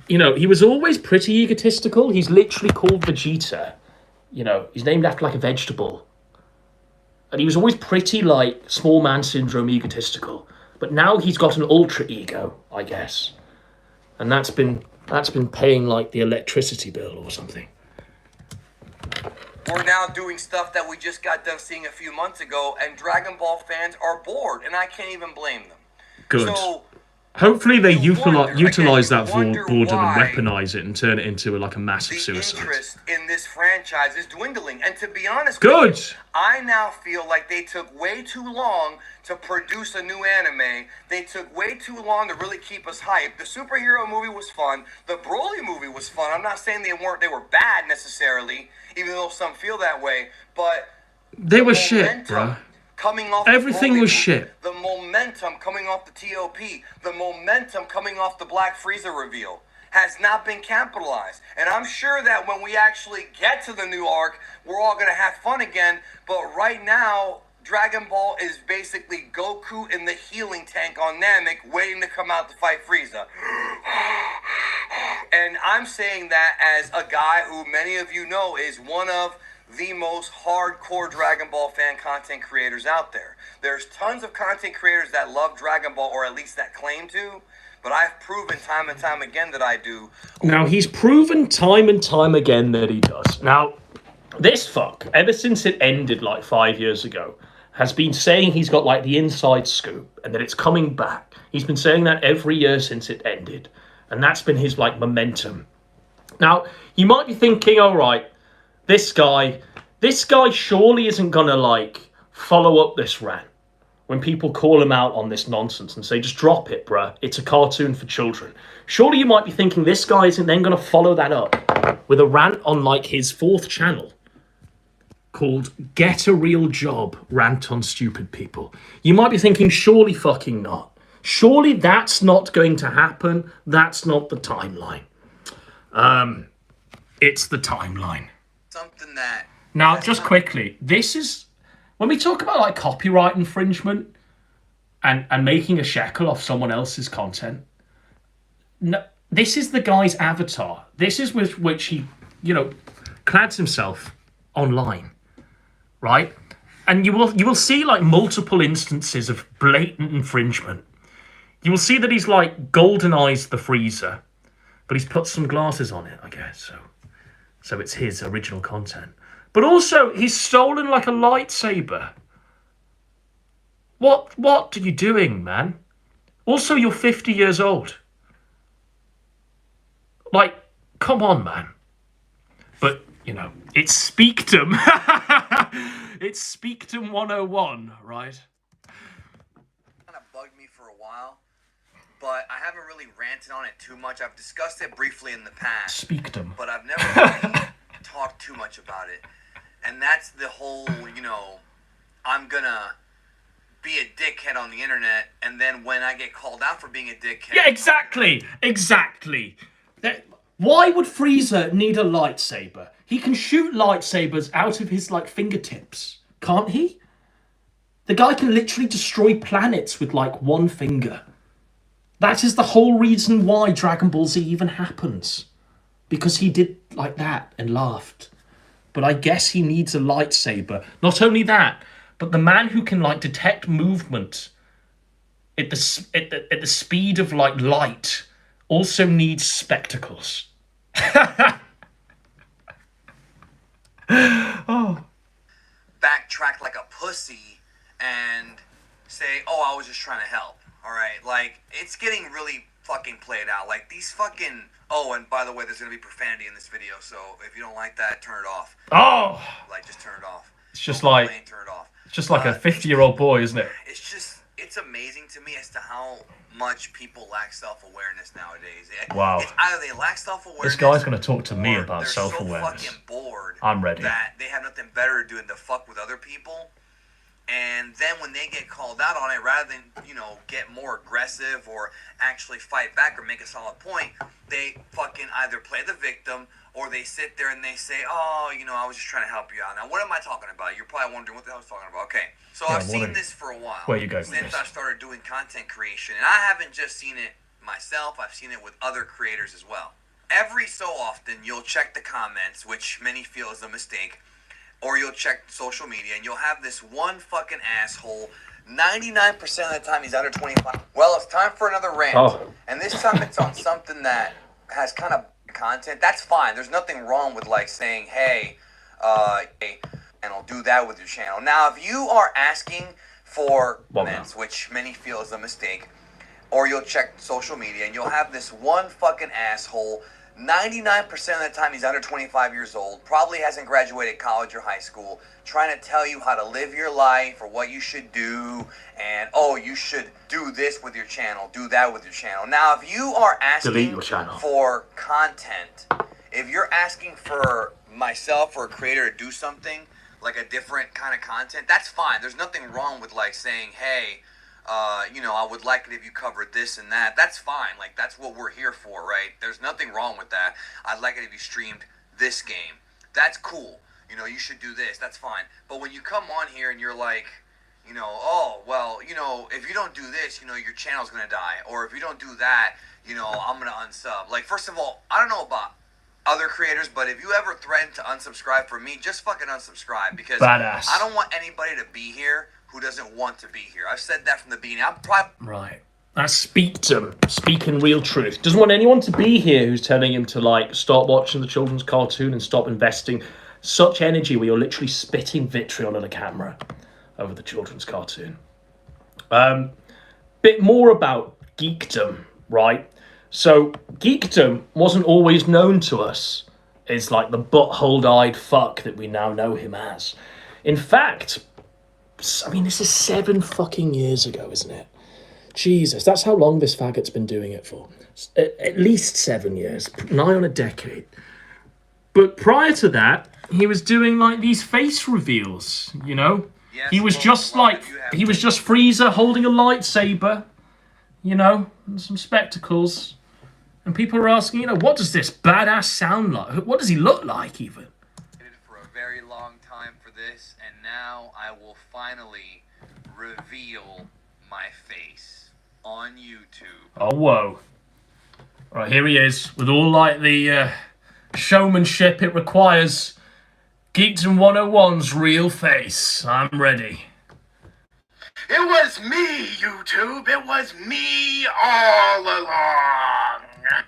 You know, he was always pretty egotistical. He's literally called Vegeta. You know, he's named after like a vegetable. And he was always pretty like small man syndrome egotistical. But now he's got an ultra ego, I guess. And that's been paying like the electricity bill or something. we're now doing stuff that we just got done seeing a few months ago, and Dragon Ball fans are bored, and I can't even blame them. Good. So Hopefully they you wonder, utilize again, that you wonder boredom and why weaponize it and turn it into like a massive the suicide. interest in this franchise is dwindling. And to be honest Good. with you, I now feel like they took way too long to produce a new anime. They took way too long to really keep us hyped. The superhero movie was fun. The Broly movie was fun. I'm not saying they were bad necessarily, even though some feel that way, but They the were shit, momentum bruh. coming off Everything the Broly was movie, shit. The momentum coming off the TOP, the momentum coming off the Black Frieza reveal has not been capitalized. And I'm sure that when we actually get to the new arc, we're all going to have fun again. But right now, Dragon Ball is basically Goku in the healing tank on Namek waiting to come out to fight Frieza. And I'm saying that as a guy who many of you know is one of the most hardcore Dragon Ball fan content creators out there. There's tons of content creators that love Dragon Ball, or at least that claim to, but I've proven time and time again that I do. Now, he's proven time and time again that he does. Now, this fuck, ever since it ended like 5 years ago, has been saying he's got like the inside scoop and that it's coming back. He's been saying that every year since it ended. And that's been his like momentum. Now, you might be thinking, all right, this guy surely isn't gonna like follow up this rant when people call him out on this nonsense and say, just drop it, bruh. It's a cartoon for children. Surely you might be thinking this guy isn't then gonna follow that up with a rant on like his 4th channel called Get a Real Job, Rant on Stupid People. You might be thinking, surely fucking not. Surely that's not going to happen. That's not the timeline. It's the timeline. Something that... Now, just quickly, this is... When we talk about like copyright infringement and making a shekel off someone else's content, no, this is the guy's avatar. This is with which he, clads himself online. Right? And you will see like multiple instances of blatant infringement. You will see that he's like goldenized the freezer, but he's put some glasses on it, I guess. So it's his original content. But also he's stolen like a lightsaber. What are you doing, man? Also, you're 50 years old. Like, come on, man. But it's Speakdom. It's Geekdom101, right? Kind of bugged me for a while, but I haven't really ranted on it too much. I've discussed it briefly in the past. Speakdom. But I've never really talked too much about it. And that's the whole, I'm gonna be a dickhead on the internet, and then when I get called out for being a dickhead... Yeah, exactly. Why would Frieza need a lightsaber? He can shoot lightsabers out of his, fingertips. Can't he? The guy can literally destroy planets with, one finger. That is the whole reason why Dragon Ball Z even happens. Because he did like that and laughed. But I guess he needs a lightsaber. Not only that, but the man who can, detect movement at the speed of, light also needs spectacles. Oh. backtrack like a pussy and say, "Oh, I was just trying to help." All right, like it's getting really fucking played out. Like these fucking. Oh, and by the way, there's gonna be profanity in this video, so if you don't like that, turn it off. Oh. Like just turn it off. It's just Don't like complain, turn it off. it's just like a 50-year-old boy, isn't it? It's amazing to me as to how much people lack self-awareness nowadays. Wow. It's either they lack self-awareness. This guy's going to talk to me or about they're self-awareness. so fucking bored I'm ready. that they have nothing better to do than to fuck with other people. And then when they get called out on it, rather than, get more aggressive or actually fight back or make a solid point, they fucking either play the victim or they sit there and they say, "Oh, I was just trying to help you out." Now, what am I talking about? You're probably wondering what the hell I was talking about. Okay, so Yeah, I've seen this for a while. Where you going with since this? I started doing content creation. And I haven't just seen it myself, I've seen it with other creators as well. Every so often, you'll check the comments, which many feel is a mistake, or you'll check social media, and you'll have this one fucking asshole. 99% of the time, he's under 25. Well, it's time for another rant. Oh. And this time, it's on something that has kind of content. That's fine. There's nothing wrong with, like, saying, hey, and I'll do that with your channel. Now, if you are asking for comments, which many feel is a mistake, or you'll check social media, and you'll have this one fucking asshole. 99% of the time he's under 25 years old, probably hasn't graduated college or high school, trying to tell you how to live your life or what you should do, and you should do this with your channel, do that with your channel. Now, if you are asking for content, if you're asking for myself or a creator to do something, like a different kind of content, that's fine. There's nothing wrong with like saying, hey, I would like it if you covered this and that. That's fine. Like, that's what we're here for, right? There's nothing wrong with that. I'd like it if you streamed this game. That's cool. You should do this. That's fine. But when you come on here and you're like, if you don't do this, your channel's going to die. Or if you don't do that, I'm going to unsub. Like, first of all, I don't know about other creators, but if you ever threaten to unsubscribe from me, just fucking unsubscribe. Because Badass. I don't want anybody to be here who doesn't want to be here. I've said that from the beginning. Right. That's Geekdom, speaking real truth. Doesn't want anyone to be here who's telling him to, like, stop watching the children's cartoon and stop investing such energy where you're literally spitting vitriol at a camera over the children's cartoon. Bit more about Geekdom, right? So, Geekdom wasn't always known to us as, like, the butthole-eyed fuck that we now know him as. In fact, this is 7 fucking years ago, isn't it? Jesus, that's how long this faggot's been doing it for. At least 7 years, nigh on a decade. But prior to that, he was doing, like, these face reveals, Yes, he was just Frieza holding a lightsaber, and some spectacles. And people are asking, what does this badass sound like? What does he look like, even? For a very long time for this, and now I will finally reveal my face on YouTube. Oh, whoa. Right, here he is, with all, like, the showmanship it requires. Geekdom101's real face. I'm ready. It was me, YouTube. It was me all along.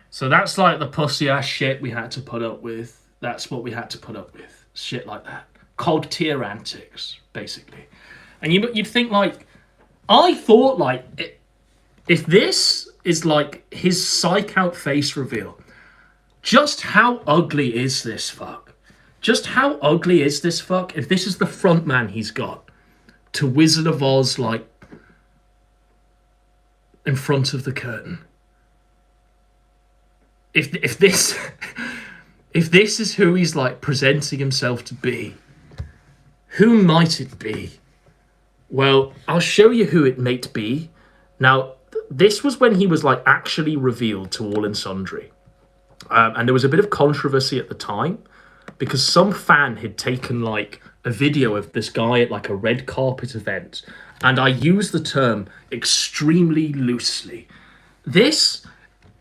So that's like the pussy ass shit we had to put up with. That's what we had to put up with. Shit like that. Cog tier antics, basically. And you'd think, like, I thought, like, if this is like his psych out face reveal, just how ugly is this fuck? Just how ugly is this fuck if this is the front man he's got to Wizard of Oz, like, in front of the curtain? If this is who he's, like, presenting himself to be, who might it be? Well, I'll show you who it might be. Now, this was when he was, like, actually revealed to all and sundry. And there was a bit of controversy at the time because some fan had taken, like, a video of this guy at, like, a red carpet event. And I use the term extremely loosely. This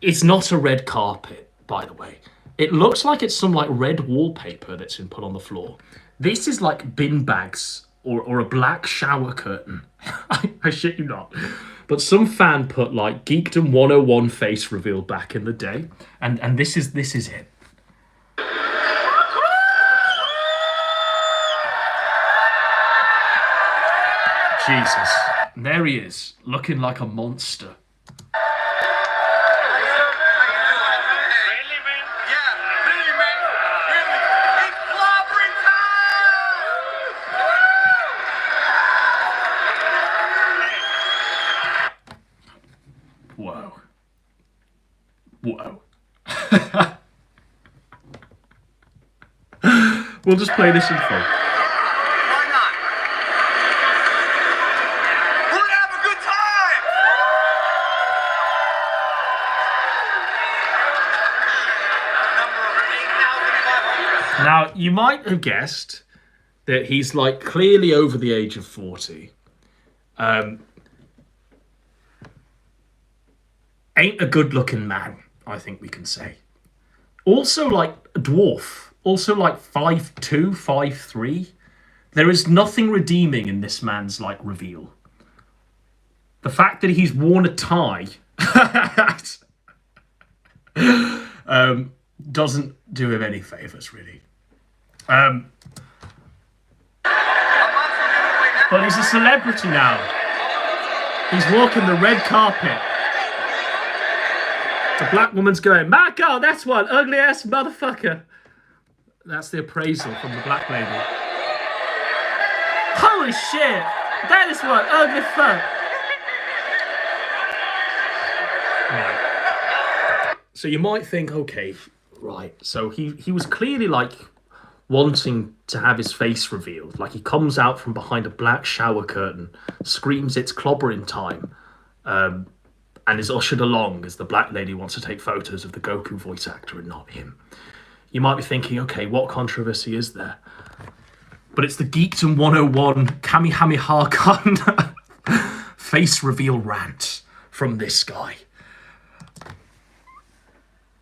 is not a red carpet, by the way. It looks like it's some, like, red wallpaper that's been put on the floor. This is like bin bags or a black shower curtain. I shit you not. But some fan put, like, Geekdom101 face reveal back in the day. And this is it. Jesus. And there he is, looking like a monster. Whoa. Whoa. We'll just play this in full. Why not? We're gonna have a good time! Number 8,500. Now, you might have guessed that he's like clearly over the age of 40. Ain't a good looking man, I think we can say. Also like a dwarf. Also like 5'2", 5'3". There is nothing redeeming in this man's like reveal. The fact that he's worn a tie doesn't do him any favours, really. But he's a celebrity now. He's walking the red carpet. The black woman's going, my God, that's one ugly ass motherfucker. That's the appraisal from the black lady. Holy shit, that is one ugly fuck. Right. So you might think, okay, right. So he was clearly like wanting to have his face revealed. Like he comes out from behind a black shower curtain, screams it's clobbering time, and is ushered along as the black lady wants to take photos of the Goku voice actor and not him. You might be thinking, okay, what controversy is there? But it's the Geekdom101 Kamehameha Gun face reveal rant from this guy.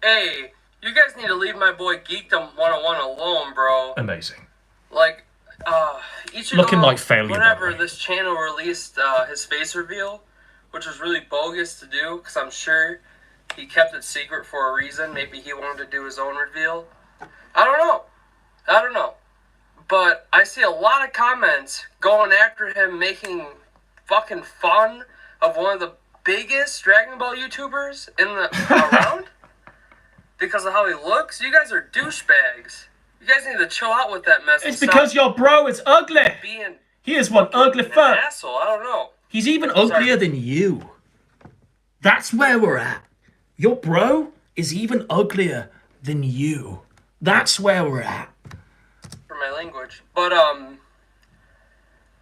Hey, you guys need to leave my boy Geekdom101 alone, bro. Amazing. Like, each of Looking like failure, whenever by the way. this channel released his face reveal, which was really bogus to do, because I'm sure he kept it secret for a reason. Maybe he wanted to do his own reveal. I don't know. But I see a lot of comments going after him, making fucking fun of one of the biggest Dragon Ball YouTubers in the around because of how he looks. You guys are douchebags. You guys need to chill out with that mess. It's because your bro is ugly. Being He is one ugly an fuck. asshole. I don't know. He's even uglier than you. That's where we're at. Your bro is even uglier than you. That's where we're at. For my language. But,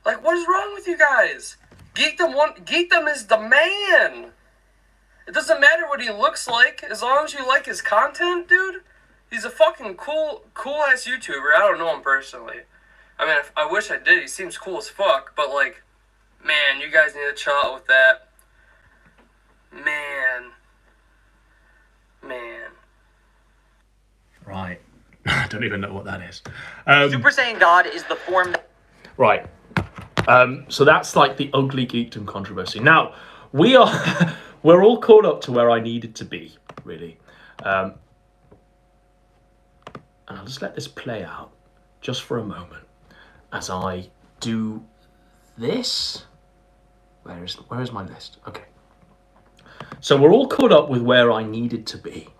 like, what is wrong with you guys? Geekdom is the man. It doesn't matter what he looks like, as long as you like his content, dude. He's a fucking cool ass YouTuber. I don't know him personally. I mean, I wish I did. He seems cool as fuck, but like, man, you guys need to chill out with that. Man. Right. I don't even know what that is. Super Saiyan God is the form that... Right. So that's like the ugly geekdom controversy. Now, we're all caught up to where I needed to be, really. And I'll just let this play out just for a moment as I do this. Where is my list? Okay. So we're all caught up with where I needed to be.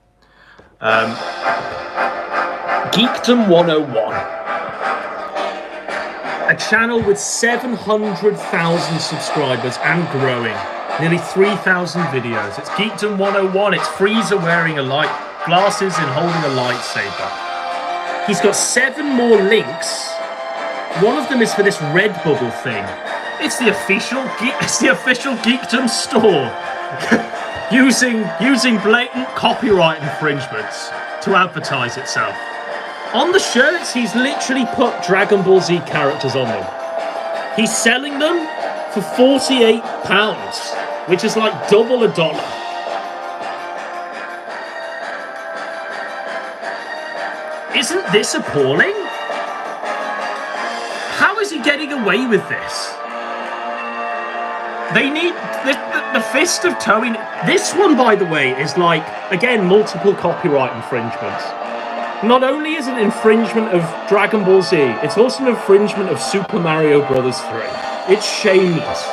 Geekdom101. A channel with 700,000 subscribers and growing. Nearly 3,000 videos. It's Geekdom101. It's Frieza wearing glasses and holding a lightsaber. He's got 7 more links. One of them is for this Redbubble thing. It's the official Geekdom store. using blatant copyright infringements to advertise itself. On the shirts, he's literally put Dragon Ball Z characters on them. He's selling them for £48, which is like double $1. Isn't this appalling? How is he getting away with this? They need the fist of towing. This one, by the way, is like, again, multiple copyright infringements. Not only is it an infringement of Dragon Ball Z, it's also an infringement of Super Mario Bros. 3. It's shameless.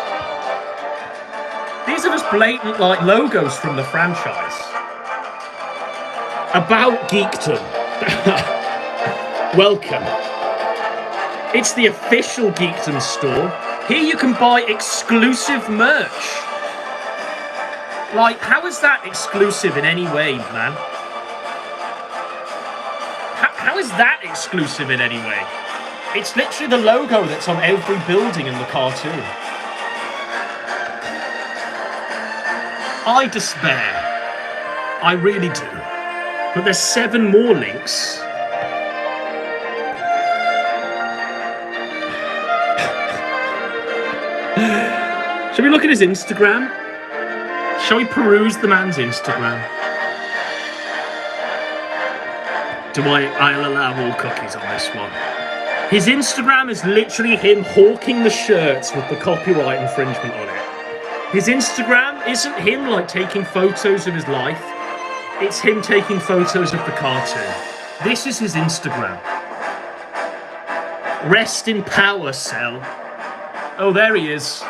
These are just blatant like logos from the franchise. About Geekdom. Welcome. It's the official Geekdom store. Here you can buy exclusive merch. Like, how is that exclusive in any way, man? How is that exclusive in any way? It's literally the logo that's on every building in the cartoon. I despair. I really do. But there's 7 more links. Shall we look at his Instagram? Shall we peruse the man's Instagram? I'll allow all cookies on this one. His Instagram is literally him hawking the shirts with the copyright infringement on it. His Instagram isn't him like taking photos of his life. It's him taking photos of the cartoon. This is his Instagram. Rest in power, Cell. Oh, there he is.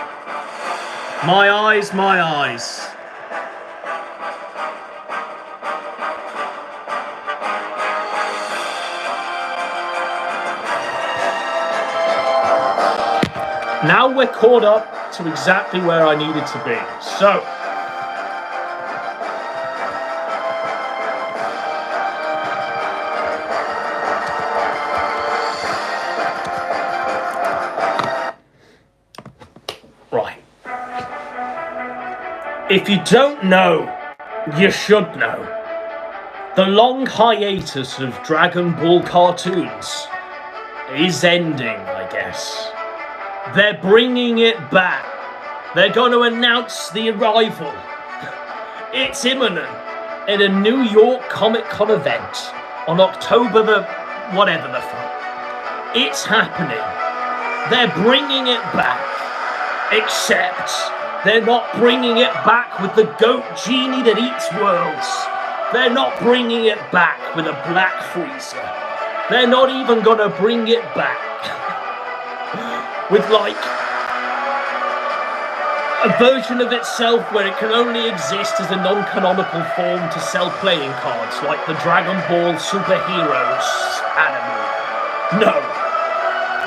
My eyes, my eyes. Now we're caught up to exactly where I needed to be. So, right. If you don't know, you should know. The long hiatus of Dragon Ball cartoons is ending, I guess. They're bringing it back. They're going to announce the arrival. It's imminent at a New York Comic Con event on October the whatever the fuck. It's happening. They're bringing it back. Except they're not bringing it back with the goat genie that eats worlds. They're not bringing it back with a black freezer. They're not even going to bring it back with like a version of itself where it can only exist as a non-canonical form to sell playing cards, like the Dragon Ball Superheroes anime. No.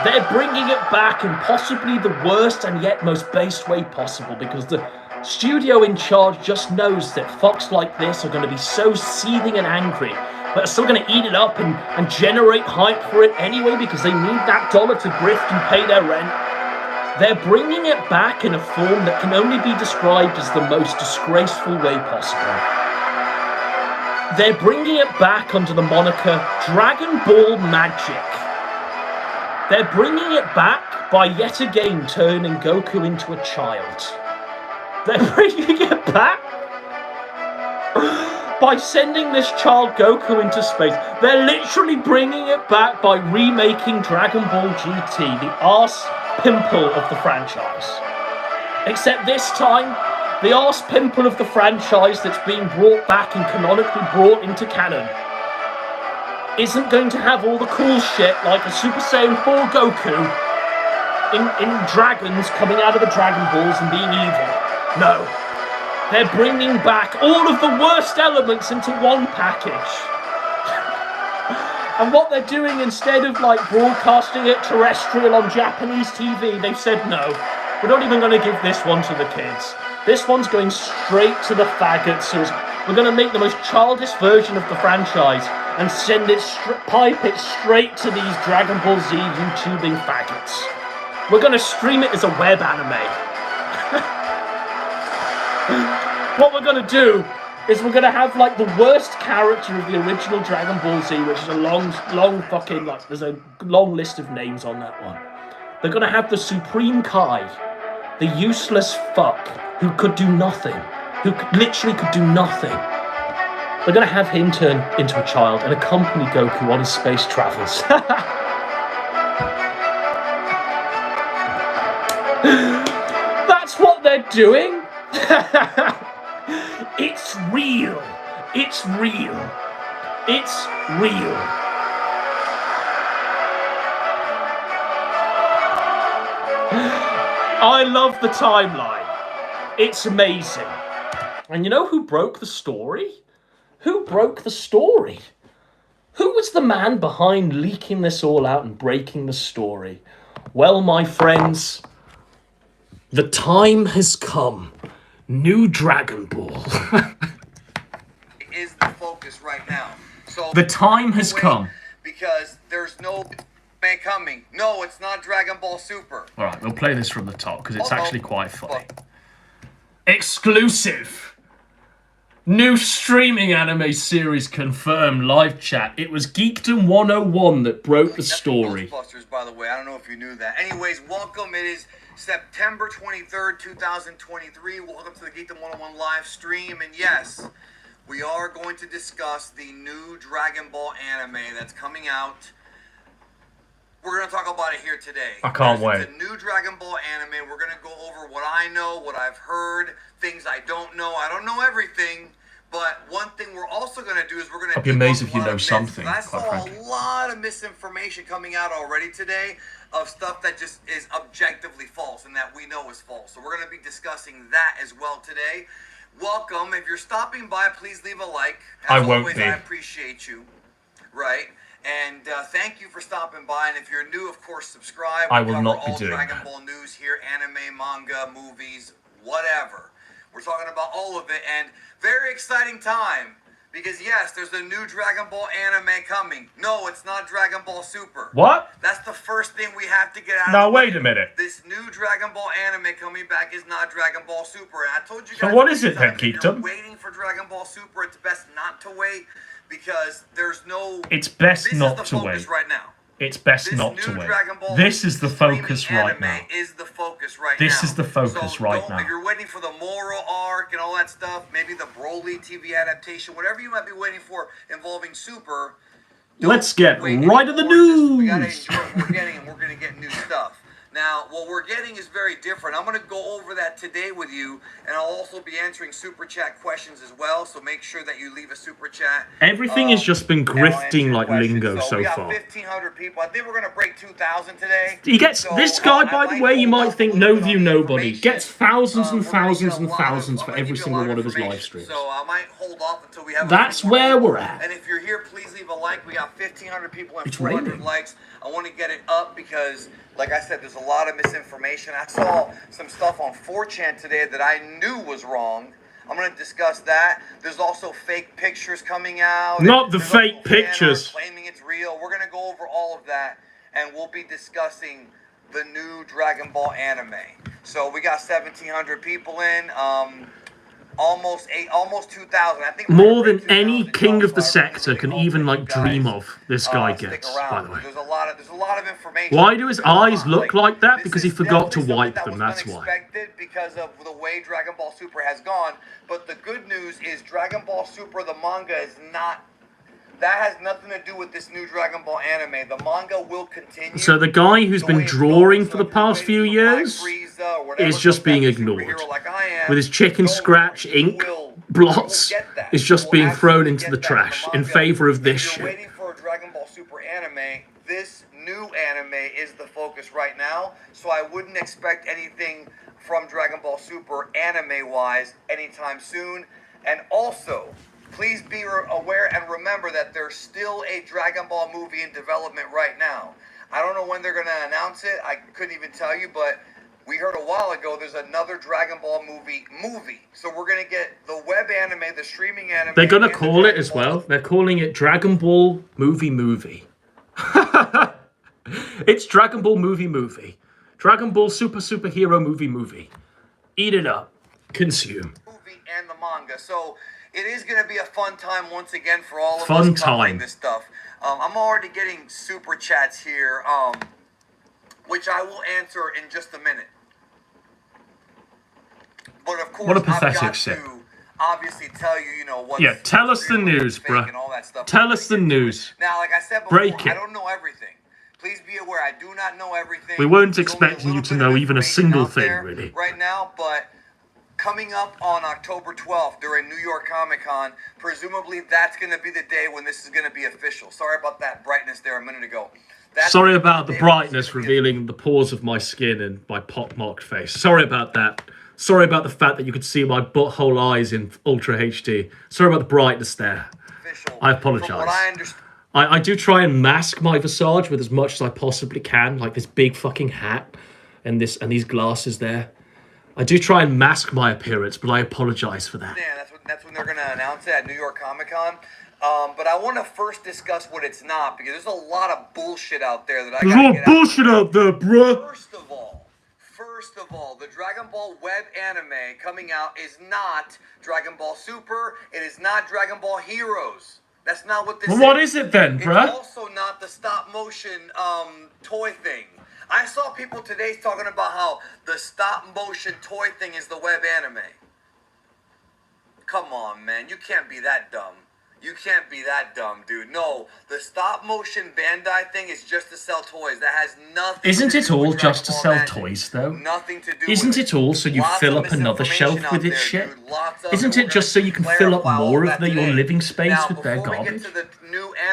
They're bringing it back in possibly the worst and yet most based way possible, because the studio in charge just knows that fucks like this are going to be so seething and angry, but are still going to eat it up and generate hype for it anyway because they need that dollar to grift and pay their rent. They're bringing it back in a form that can only be described as the most disgraceful way possible. They're bringing it back under the moniker Dragon Ball Magic. They're bringing it back by yet again turning Goku into a child. They're bringing it back by sending this child Goku into space. They're literally bringing it back by remaking Dragon Ball GT, the arse pimple of the franchise. Except this time, the arse pimple of the franchise that's being brought back and canonically brought into canon isn't going to have all the cool shit like a Super Saiyan 4 Goku in dragons coming out of the Dragon Balls and being evil. No. They're bringing back all of the worst elements into one package. And what they're doing, instead of like broadcasting it terrestrial on Japanese TV, they've said no, we're not even going to give this one to the kids. This one's going straight to the faggots. So we're going to make the most childish version of the franchise and send it, pipe it straight to these Dragon Ball Z YouTubing faggots. We're going to stream it as a web anime. What we're going to do is we're going to have like the worst character of the original Dragon Ball Z, which is a long fucking, like, there's a long list of names on that one. They're going to have the Supreme Kai, the useless fuck who could do nothing, who literally could do nothing. They're going to have him turn into a child and accompany Goku on his space travels. That's what they're doing. It's real. It's real. It's real. I love the timeline. It's amazing. And you know who broke the story? Who broke the story? Who was the man behind leaking this all out and breaking the story? Well, my friends, the time has come. New Dragon Ball. Is the focus right now. So The time has come. because there's no anime coming. No, it's not Dragon Ball Super. All right, we'll play this from the top because it's Oh, no. actually quite funny. Exclusive. New streaming anime series confirmed. Live chat. It was Geekdom101 that broke the story. Ghostbusters, by the way. I don't know if you knew that. Anyways, welcome. It is September 23rd, 2023. Welcome to the Geekdom101 live stream. And yes, we are going to discuss the new Dragon Ball anime that's coming out. We're going to talk about it here today. I can't wait. It's a new Dragon Ball anime. We're going to go over what I know, what I've heard, things I don't know. I don't know everything, but one thing we're also going to do is we're going to... I'd be amazed if you know something, I quite saw frankly. a lot of misinformation coming out already today of stuff that just is objectively false and that we know is false. So we're going to be discussing that as well today. Welcome. If you're stopping by, please leave a like. I As won't always, be. I appreciate you. Right? And thank you for stopping by. And if you're new, of course, subscribe. I We will cover not be all doing Dragon that. Ball news here, anime, manga, movies, whatever. We're talking about all of it. And very exciting time. Because, yes, there's a new Dragon Ball anime coming. No, it's not Dragon Ball Super. What? That's the first thing we have to get out of Now, the way. wait a minute. This new Dragon Ball anime coming back is not Dragon Ball Super. And I told you So guys... what is it then, if you're Geekdom? waiting for Dragon Ball Super, it's best not to wait. Because there's no... It's best This not is to the focus wait. right now. It's best This not new to wait. Dragon Ball This is the streaming focus right anime now. is the focus right now. This is the focus So right don't- now. If you're waiting for the Moro arc and all that stuff, maybe the Broly TV adaptation, whatever you might be waiting for involving Super. don't Let's get wait right to the anymore. We gotta news. enjoy what we're getting, and we're gonna get new stuff. Now, what we're getting is very different. I'm going to go over that today with you, and I'll also be answering Super Chat questions as well, so make sure that you leave a Super Chat. Everything has just been and I'll answer grifting your like questions. lingo we so got far. 1,500 people. I think we're going to break 2,000 today. He gets So, this guy, I by the might way, you hold might off a think little no bit view on the nobody. information. Gets thousands and We're gonna thousands get a and lot thousands of- for I'm gonna every give you a single lot one of his information. live streams. So I might hold off until we have. That's a few more where people. we're at. And if you're here, please leave a like. We got 1,500 people and It's 400 raining. likes. I want to get it up because, like I said, there's a lot of misinformation. I saw some stuff on 4chan today that I knew was wrong. I'm going to discuss that. There's also fake pictures coming out. Not the There's also fake fan art pictures. claiming it's real. We're going to go over all of that, and we'll be discussing the new Dragon Ball anime. So we got 1,700 people in. Almost 2,000. I think we're More gonna than break any 2,000 king of the so I sector really can hope even that like you guys, dream of. This guy stick gets, around. by the way. There's a lot of information. Why do his There's a lot. eyes look like that? this Because he is forgot to definitely wipe something them, that that's was why. unexpected because of the way Dragon Ball Super has gone. But the good news is Dragon Ball Super, the manga, is not. That has nothing to do with this new Dragon Ball anime. The manga will continue. So the guy who's the been way it's drawing going. for So the if you're past few waiting for Black years Frieza or whatever is just the being best ignored. superhero like I am, with his chicken go scratch for it. You ink will blots get that. is just You will being thrown absolutely into get the that trash in manga. favor of this If you're shit. waiting for a Dragon Ball Super anime, this new anime is the focus right now. So I wouldn't expect anything from Dragon Ball Super anime-wise anytime soon. And also, please be aware and remember that there's still a Dragon Ball movie in development right now. I don't know when they're going to announce it. I couldn't even tell you, but we heard a while ago there's another Dragon Ball movie. So we're going to get the web anime, the streaming anime. They're gonna and the call it Dragon as Ball well. They're calling it Dragon Ball Movie. It's Dragon Ball Movie. Dragon Ball Superhero Movie. Eat it up. Consume. movie and the manga. So it is going to be a fun time once again for all of Fun us covering time. this stuff. I'm already getting super chats here, which I will answer in just a minute. But of course, What a I've pathetic got shit. to obviously tell you, what's Yeah, tell us the real, news, what's fake, bruh. and all that stuff. Tell We're us the gonna get to it. news. Now, like I said before, Break it. I don't know everything. Please be aware, I do not know everything. We weren't There's only a expecting you little to bit of know even a information single out thing, there really. right now, but coming up on October 12th during New York Comic Con. Presumably, that's going to be the day when this is going to be official. Sorry about that brightness there a minute ago. Sorry about the brightness revealing the pores of my skin and my pock-marked face. Sorry about that. Sorry about the fact that you could see my butthole eyes in Ultra HD. Sorry about the brightness there. I apologise. I do try and mask my visage with as much as I possibly can, like this big fucking hat and these glasses there. I do try and mask my appearance, but I apologise for that. Yeah, that's when they're going to announce it at New York Comic Con. But I want to first discuss what it's not, because there's a lot of bullshit out there that I got to get out. There's a lot of bullshit out there, bruh. First of all, the Dragon Ball web anime coming out is not Dragon Ball Super. It is not Dragon Ball Heroes. That's not what this is. What is it then, bruh? It's also not the stop motion toy thing. I saw people today talking about how the stop motion toy thing is the web anime. Come on, man. You can't be that dumb. You can't be that dumb, dude. No, the stop motion Bandai thing is just to sell toys. That has nothing Isn't to it do all with just to Dragon sell Ball Magic. toys, though? Nothing to do Isn't with it all so you fill up another shelf with its shit? Isn't it just so you can fill up more of your living space with their garbage?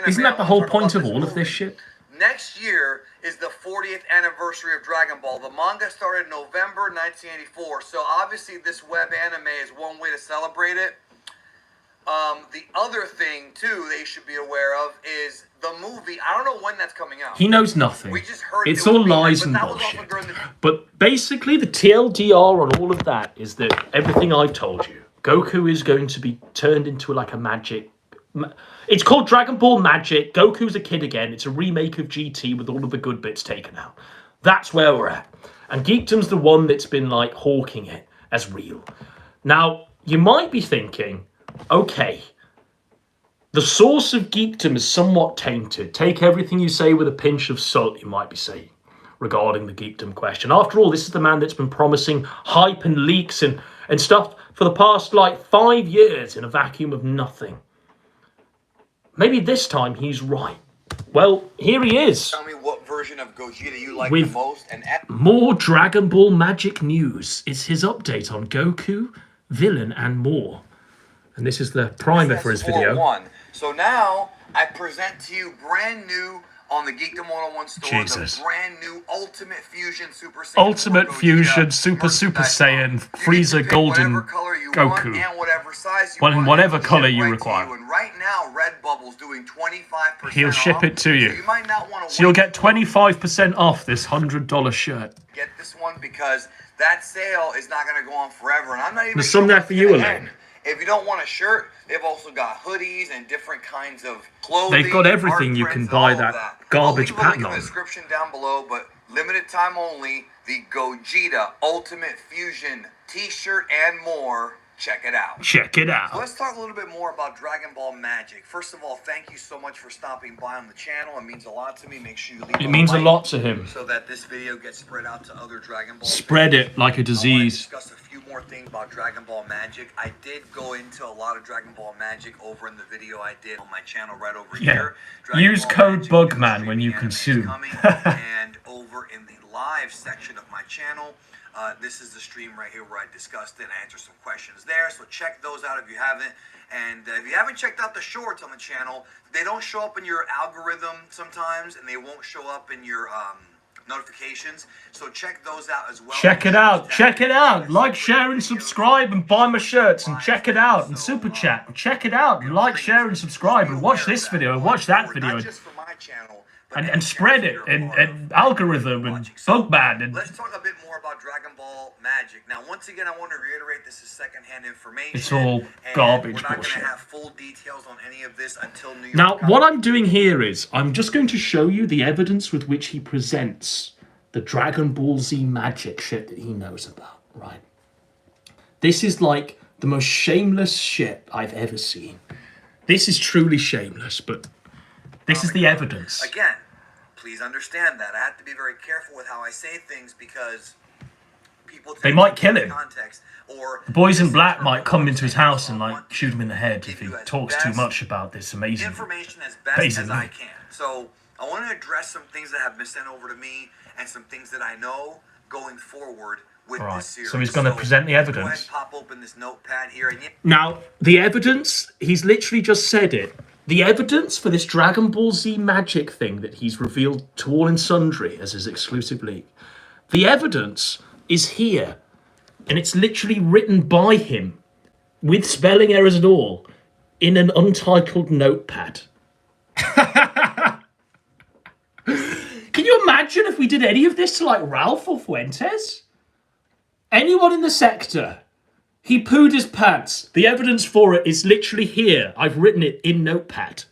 Isn't that the whole point of all of this shit? Next year is the 40th anniversary of Dragon Ball. The manga started in November 1984, so obviously this web anime is one way to celebrate it. The other thing, too, they should be aware of is the movie. I don't know when that's coming out. He knows nothing. We just heard it's all lies and bullshit. But basically, the TLDR on all of that is that everything I've told you, Goku is going to be turned into like a magic... It's called Dragon Ball Magic. Goku's a kid again. It's a remake of GT with all of the good bits taken out. That's where we're at. And Geekdom's the one that's been like hawking it as real. Now, you might be thinking, okay, the source of Geekdom is somewhat tainted. Take everything you say with a pinch of salt, you might be saying, regarding the Geekdom question. After all, this is the man that's been promising hype and leaks and stuff for the past, 5 years in a vacuum of nothing. Maybe this time he's right. Well, here he is. Tell me what version of Gogeta you like the most. And more Dragon Ball Magic news. It's his update on Goku, villain, and more. And this is the primer for his video. So now I present to you brand new on the Geekdom101 store, the brand new Ultimate Fusion Super Saiyan. Ultimate Fusion Super Saiyan Frieza Golden Goku. And whatever size you want, in whatever color you right require. And right now, Redbubble's doing 25% He'll ship off, it to you. So you might not want to so you'll get 25% off this $100 shirt. Get this one because that sale is not going to go on forever. And I'm not even There's some there for you, Elaine. If you don't want a shirt, they've also got hoodies and different kinds of clothing. They've got everything you can buy that garbage pattern on. I'll leave a link in the description down below, but limited time only, the Gogeta Ultimate Fusion t-shirt and more. Check it out. Check it out. So let's talk a little bit more about Dragon Ball Magic. First of all, thank you so much for stopping by on the channel. It means a lot to me. Make sure you leave it means a lot to him. So that this video gets spread out to other Dragon Ball Spread fans. it like a disease. I want to discuss a few more things about Dragon Ball Magic. I did go into a lot of Dragon Ball Magic over in the video I did on my channel right over here. Use code BUGMAN when you consume. And over in the live section of my channel, this is the stream right here where I discussed it and I answered some questions there. So check those out if you haven't. And if you haven't checked out the shorts on the channel, they don't show up in your algorithm sometimes, and they won't show up in your notifications. So check those out as well. Check it out. Check it out. Like, share, and subscribe, and buy my shirts, and check it out, and super chat. And check it out, and like, share, and subscribe, and watch this video, and watch that video. Not just for my channel. And spread it, and algorithm, and Bugman, and... Let's talk a bit more about Dragon Ball Magic. Now, once again, I want to reiterate this is secondhand information. It's all garbage bullshit. We're not bullshit. going to have full details on any of this until New York. Now, what I'm doing here is, I'm just going to show you the evidence with which he presents the Dragon Ball Z magic shit that he knows about, right? This is like the most shameless shit I've ever seen. This is truly shameless, but... this is the evidence. Again, please understand that. I have to be very careful with how I say things because people... They might kill him. Context, or the boys in black might come into his house and shoot him in the head if he talks too much about this amazing information as best as I can. So I want to address some things that have been sent over to me and some things that I know going forward with Right, this series. so he's going to present the evidence. Go ahead and pop open this notepad here. And Now, the evidence, he's literally just said it. The evidence for this Dragon Ball Z magic thing that he's revealed to all and sundry as his exclusive leak, the evidence is here. And it's literally written by him, with spelling errors and all, in an untitled notepad. Can you imagine if we did any of this to like Ralph or Fuentes? Anyone in the sector? He pooed his pants. The evidence for it is literally here. I've written it in notepad.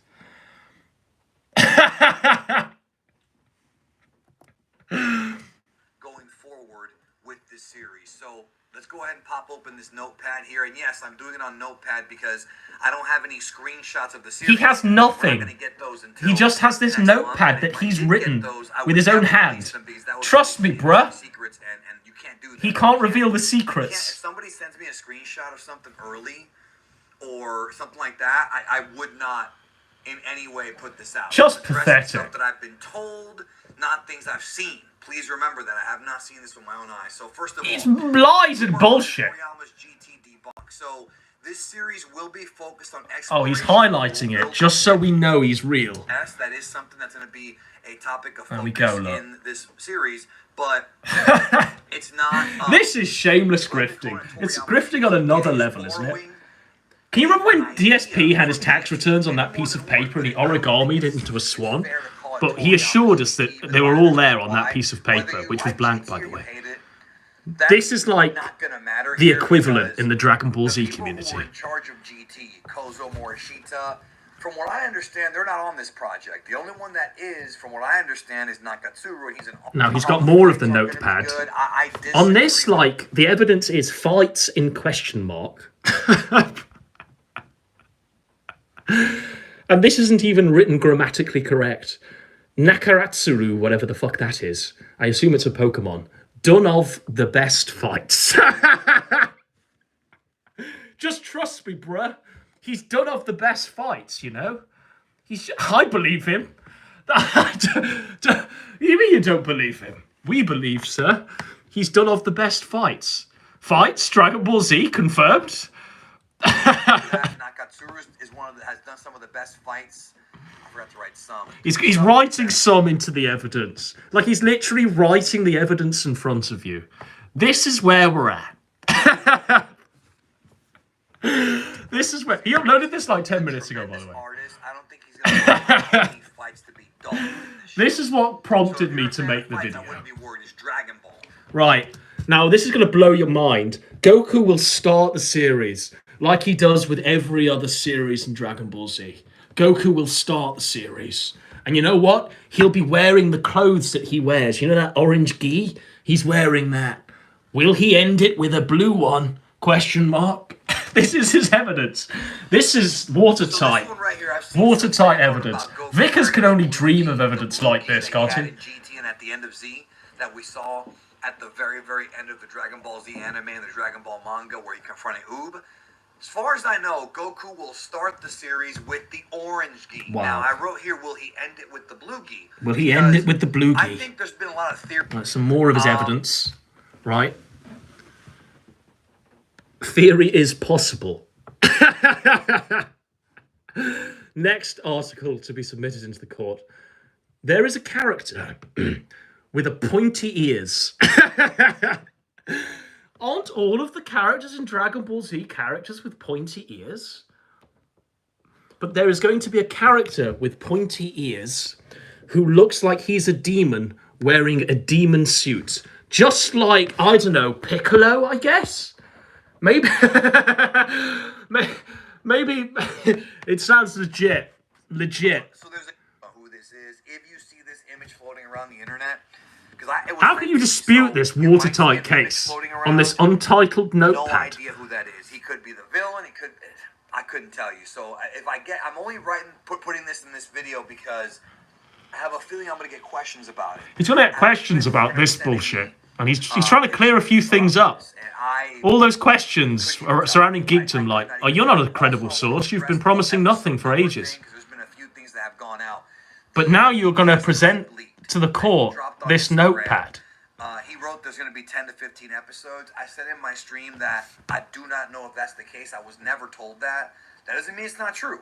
going forward with this series. So let's go ahead and pop open this notepad here. And yes, I'm doing it on notepad because I don't have any screenshots of the series. He has nothing. We're not gonna get those until He just has this next month. notepad And that if I he's did written get those, I with would his own never hand. release them because that would Trust be me, bruh. secrets, and you can't do that. He can't reveal the If secrets. somebody sends me a screenshot of something early or something like that, I would not in any way put this out. Just I'm addressing pathetic. Stuff that I've been told, not things I've seen. Please remember that I have not seen this with my own eyes. So first of It's all, lies and bullshit. Toriyama's GT debunk. So this series will be focused on Oh, he's exploration. highlighting it just so we know he's real. Yes, that is something that's going to be a topic of There focus we go, look. in this series, but it's not. This is shameless grifting. It's grifting on another level, isn't it? Can you remember when DSP had his tax returns on that piece of paper and he origamied it into a swan? But he assured us that they were all there on that piece of paper, which was blank, by the way. This is like the equivalent in the Dragon Ball Z community. In charge of GT, Kozo Morishita. From what I understand, they're not on this project. The only one that is, from what I understand, is Nakatsuru. He's an Now, he's got more of the notepad. On this, like, the evidence is fights in question mark. And this isn't even written grammatically correct. Nakaratsuru, whatever the fuck that is. I assume it's a Pokemon. Done of the best fights. Just trust me, bruh. He's done of the best fights, you know? I believe him. You mean you don't believe him? We believe, sir. He's done of the best fights. Fights? Dragon Ball Z, confirmed? Nakatsuru is one of the, has done some of the best fights. I forgot to write some. He's writing some into the evidence. Like, he's literally writing the evidence in front of you. This is where we're at. This is where... He uploaded this like 10 minutes ago, by the way. I don't think he's going to fights to be dull. This is what prompted me to make the video. I wouldn't be worried. It's Dragon Ball. Right. Now, this is going to blow your mind. Goku will start the series like he does with every other series in Dragon Ball Z. Goku will start the series. And you know what? He'll be wearing the clothes that he wears. You know that orange gi? He's wearing that. Will he end it with a blue one? Question mark. This is his evidence. This is watertight. So right here, watertight evidence. Vickers can only dream of evidence like this, can't he? GT and at the end of Z that we saw at the very, very end of the Dragon Ball Z anime and the Dragon Ball manga where he confronted Oob. As far as I know, Goku will start the series with the orange gi. Wow. Now, I wrote here, will he end it with the blue gi? Will he end it with the blue gi? I think there's been a lot of theory. Right, some more of his evidence, right? Theory is possible. Next article to be submitted into the court. There is a character with a pointy ears. Aren't all of the characters in Dragon Ball Z characters with pointy ears? But there is going to be a character with pointy ears who looks like he's a demon wearing a demon suit. Just like, I don't know, Piccolo, I guess? Maybe... Maybe it sounds legit. So there's who this is. If you see this image floating around the internet... How can you dispute this watertight case on this untitled notepad? No idea who that is. He could be the villain. He could. I couldn't tell you. So I'm only putting this in this video because I have a feeling I'm going to get questions about it. He's going to get questions about this bullshit, and he's trying to clear a few things up. All those questions surrounding Geekdom, like, oh, you're not a credible source. You've been promising nothing for ages. There's been a few things that have gone out. But now you're going to present to the court this notepad. He wrote there's going to be 10 to 15 episodes. I said in my stream that I do not know if that's the case. I was never told that. That doesn't mean it's not true.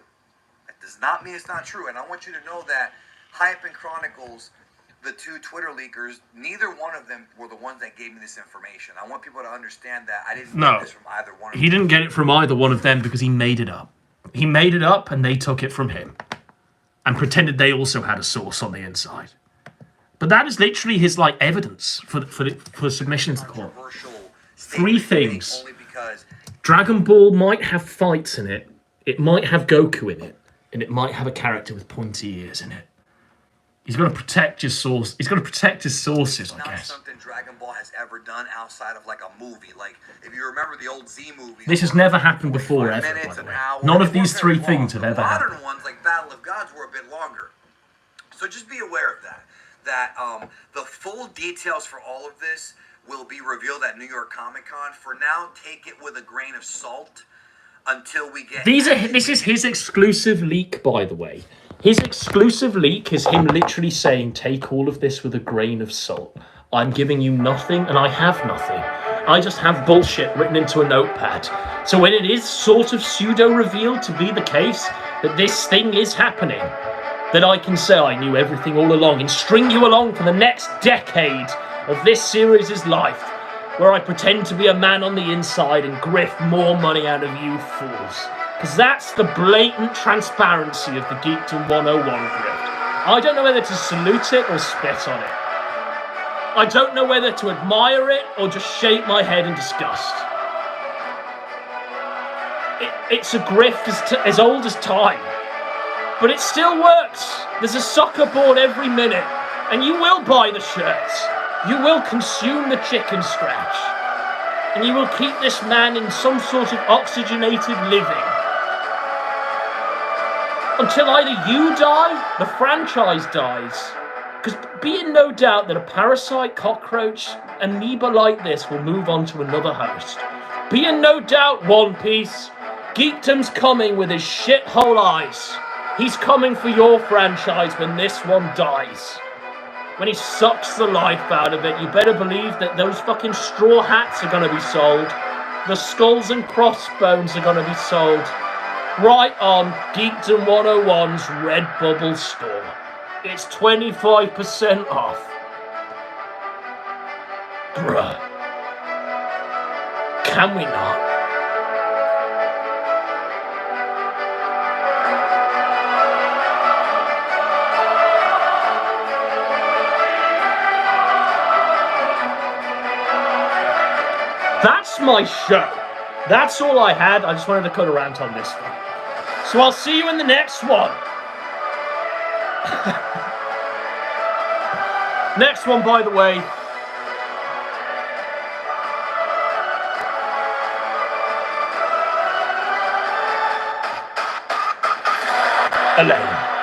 That does not mean it's not true. And I want you to know that Hype and Chronicles, the two Twitter leakers, neither one of them were the ones that gave me this information. I want people to understand that I didn't get this from either one of them. He didn't get it from either one of them because he made it up. He made it up and they took it from him and pretended they also had a source on the inside. But that is literally his like evidence for submission to court. 3 things. Dragon Ball might have fights in it. It might have Goku in it, and it might have a character with pointy ears in it. He's got to protect his source. He's got to protect his sources, I guess. Not something Dragon Ball has ever done outside of like a movie. Like if you remember the old Z movie. This has never happened before, ever. By the way. None of these 3 things have ever happened. Modern ones like Battle of Gods were a bit longer. So just be aware of that. That the full details for all of this will be revealed at New York Comic Con. For now, take it with a grain of salt until we get. This is his exclusive leak, by the way. His exclusive leak is him literally saying, take all of this with a grain of salt. I'm giving you nothing, and I have nothing. I just have bullshit written into a notepad. So when it is sort of pseudo-revealed to be the case that this thing is happening, that I can say I knew everything all along and string you along for the next decade of this series' life, where I pretend to be a man on the inside and grift more money out of you fools. Because that's the blatant transparency of the Geekdom101 grift. I don't know whether to salute it or spit on it. I don't know whether to admire it or just shake my head in disgust. It's a grift as old as time. But it still works. There's a soccer board every minute. And you will buy the shirts. You will consume the chicken scratch. And you will keep this man in some sort of oxygenated living. Until either you die, the franchise dies. Because be in no doubt that a parasite, cockroach, amoeba like this will move on to another host. Be in no doubt, One Piece. Geekdom's coming with his shithole eyes. He's coming for your franchise when this one dies. When he sucks the life out of it, you better believe that those fucking straw hats are going to be sold. The skulls and crossbones are going to be sold. Right on Geekdom101's Redbubble store. It's 25% off. Bruh. Can we not? That's my show. That's all I had. I just wanted to cut a rant on this one. So I'll see you in the next one. Next one, by the way. Elaine.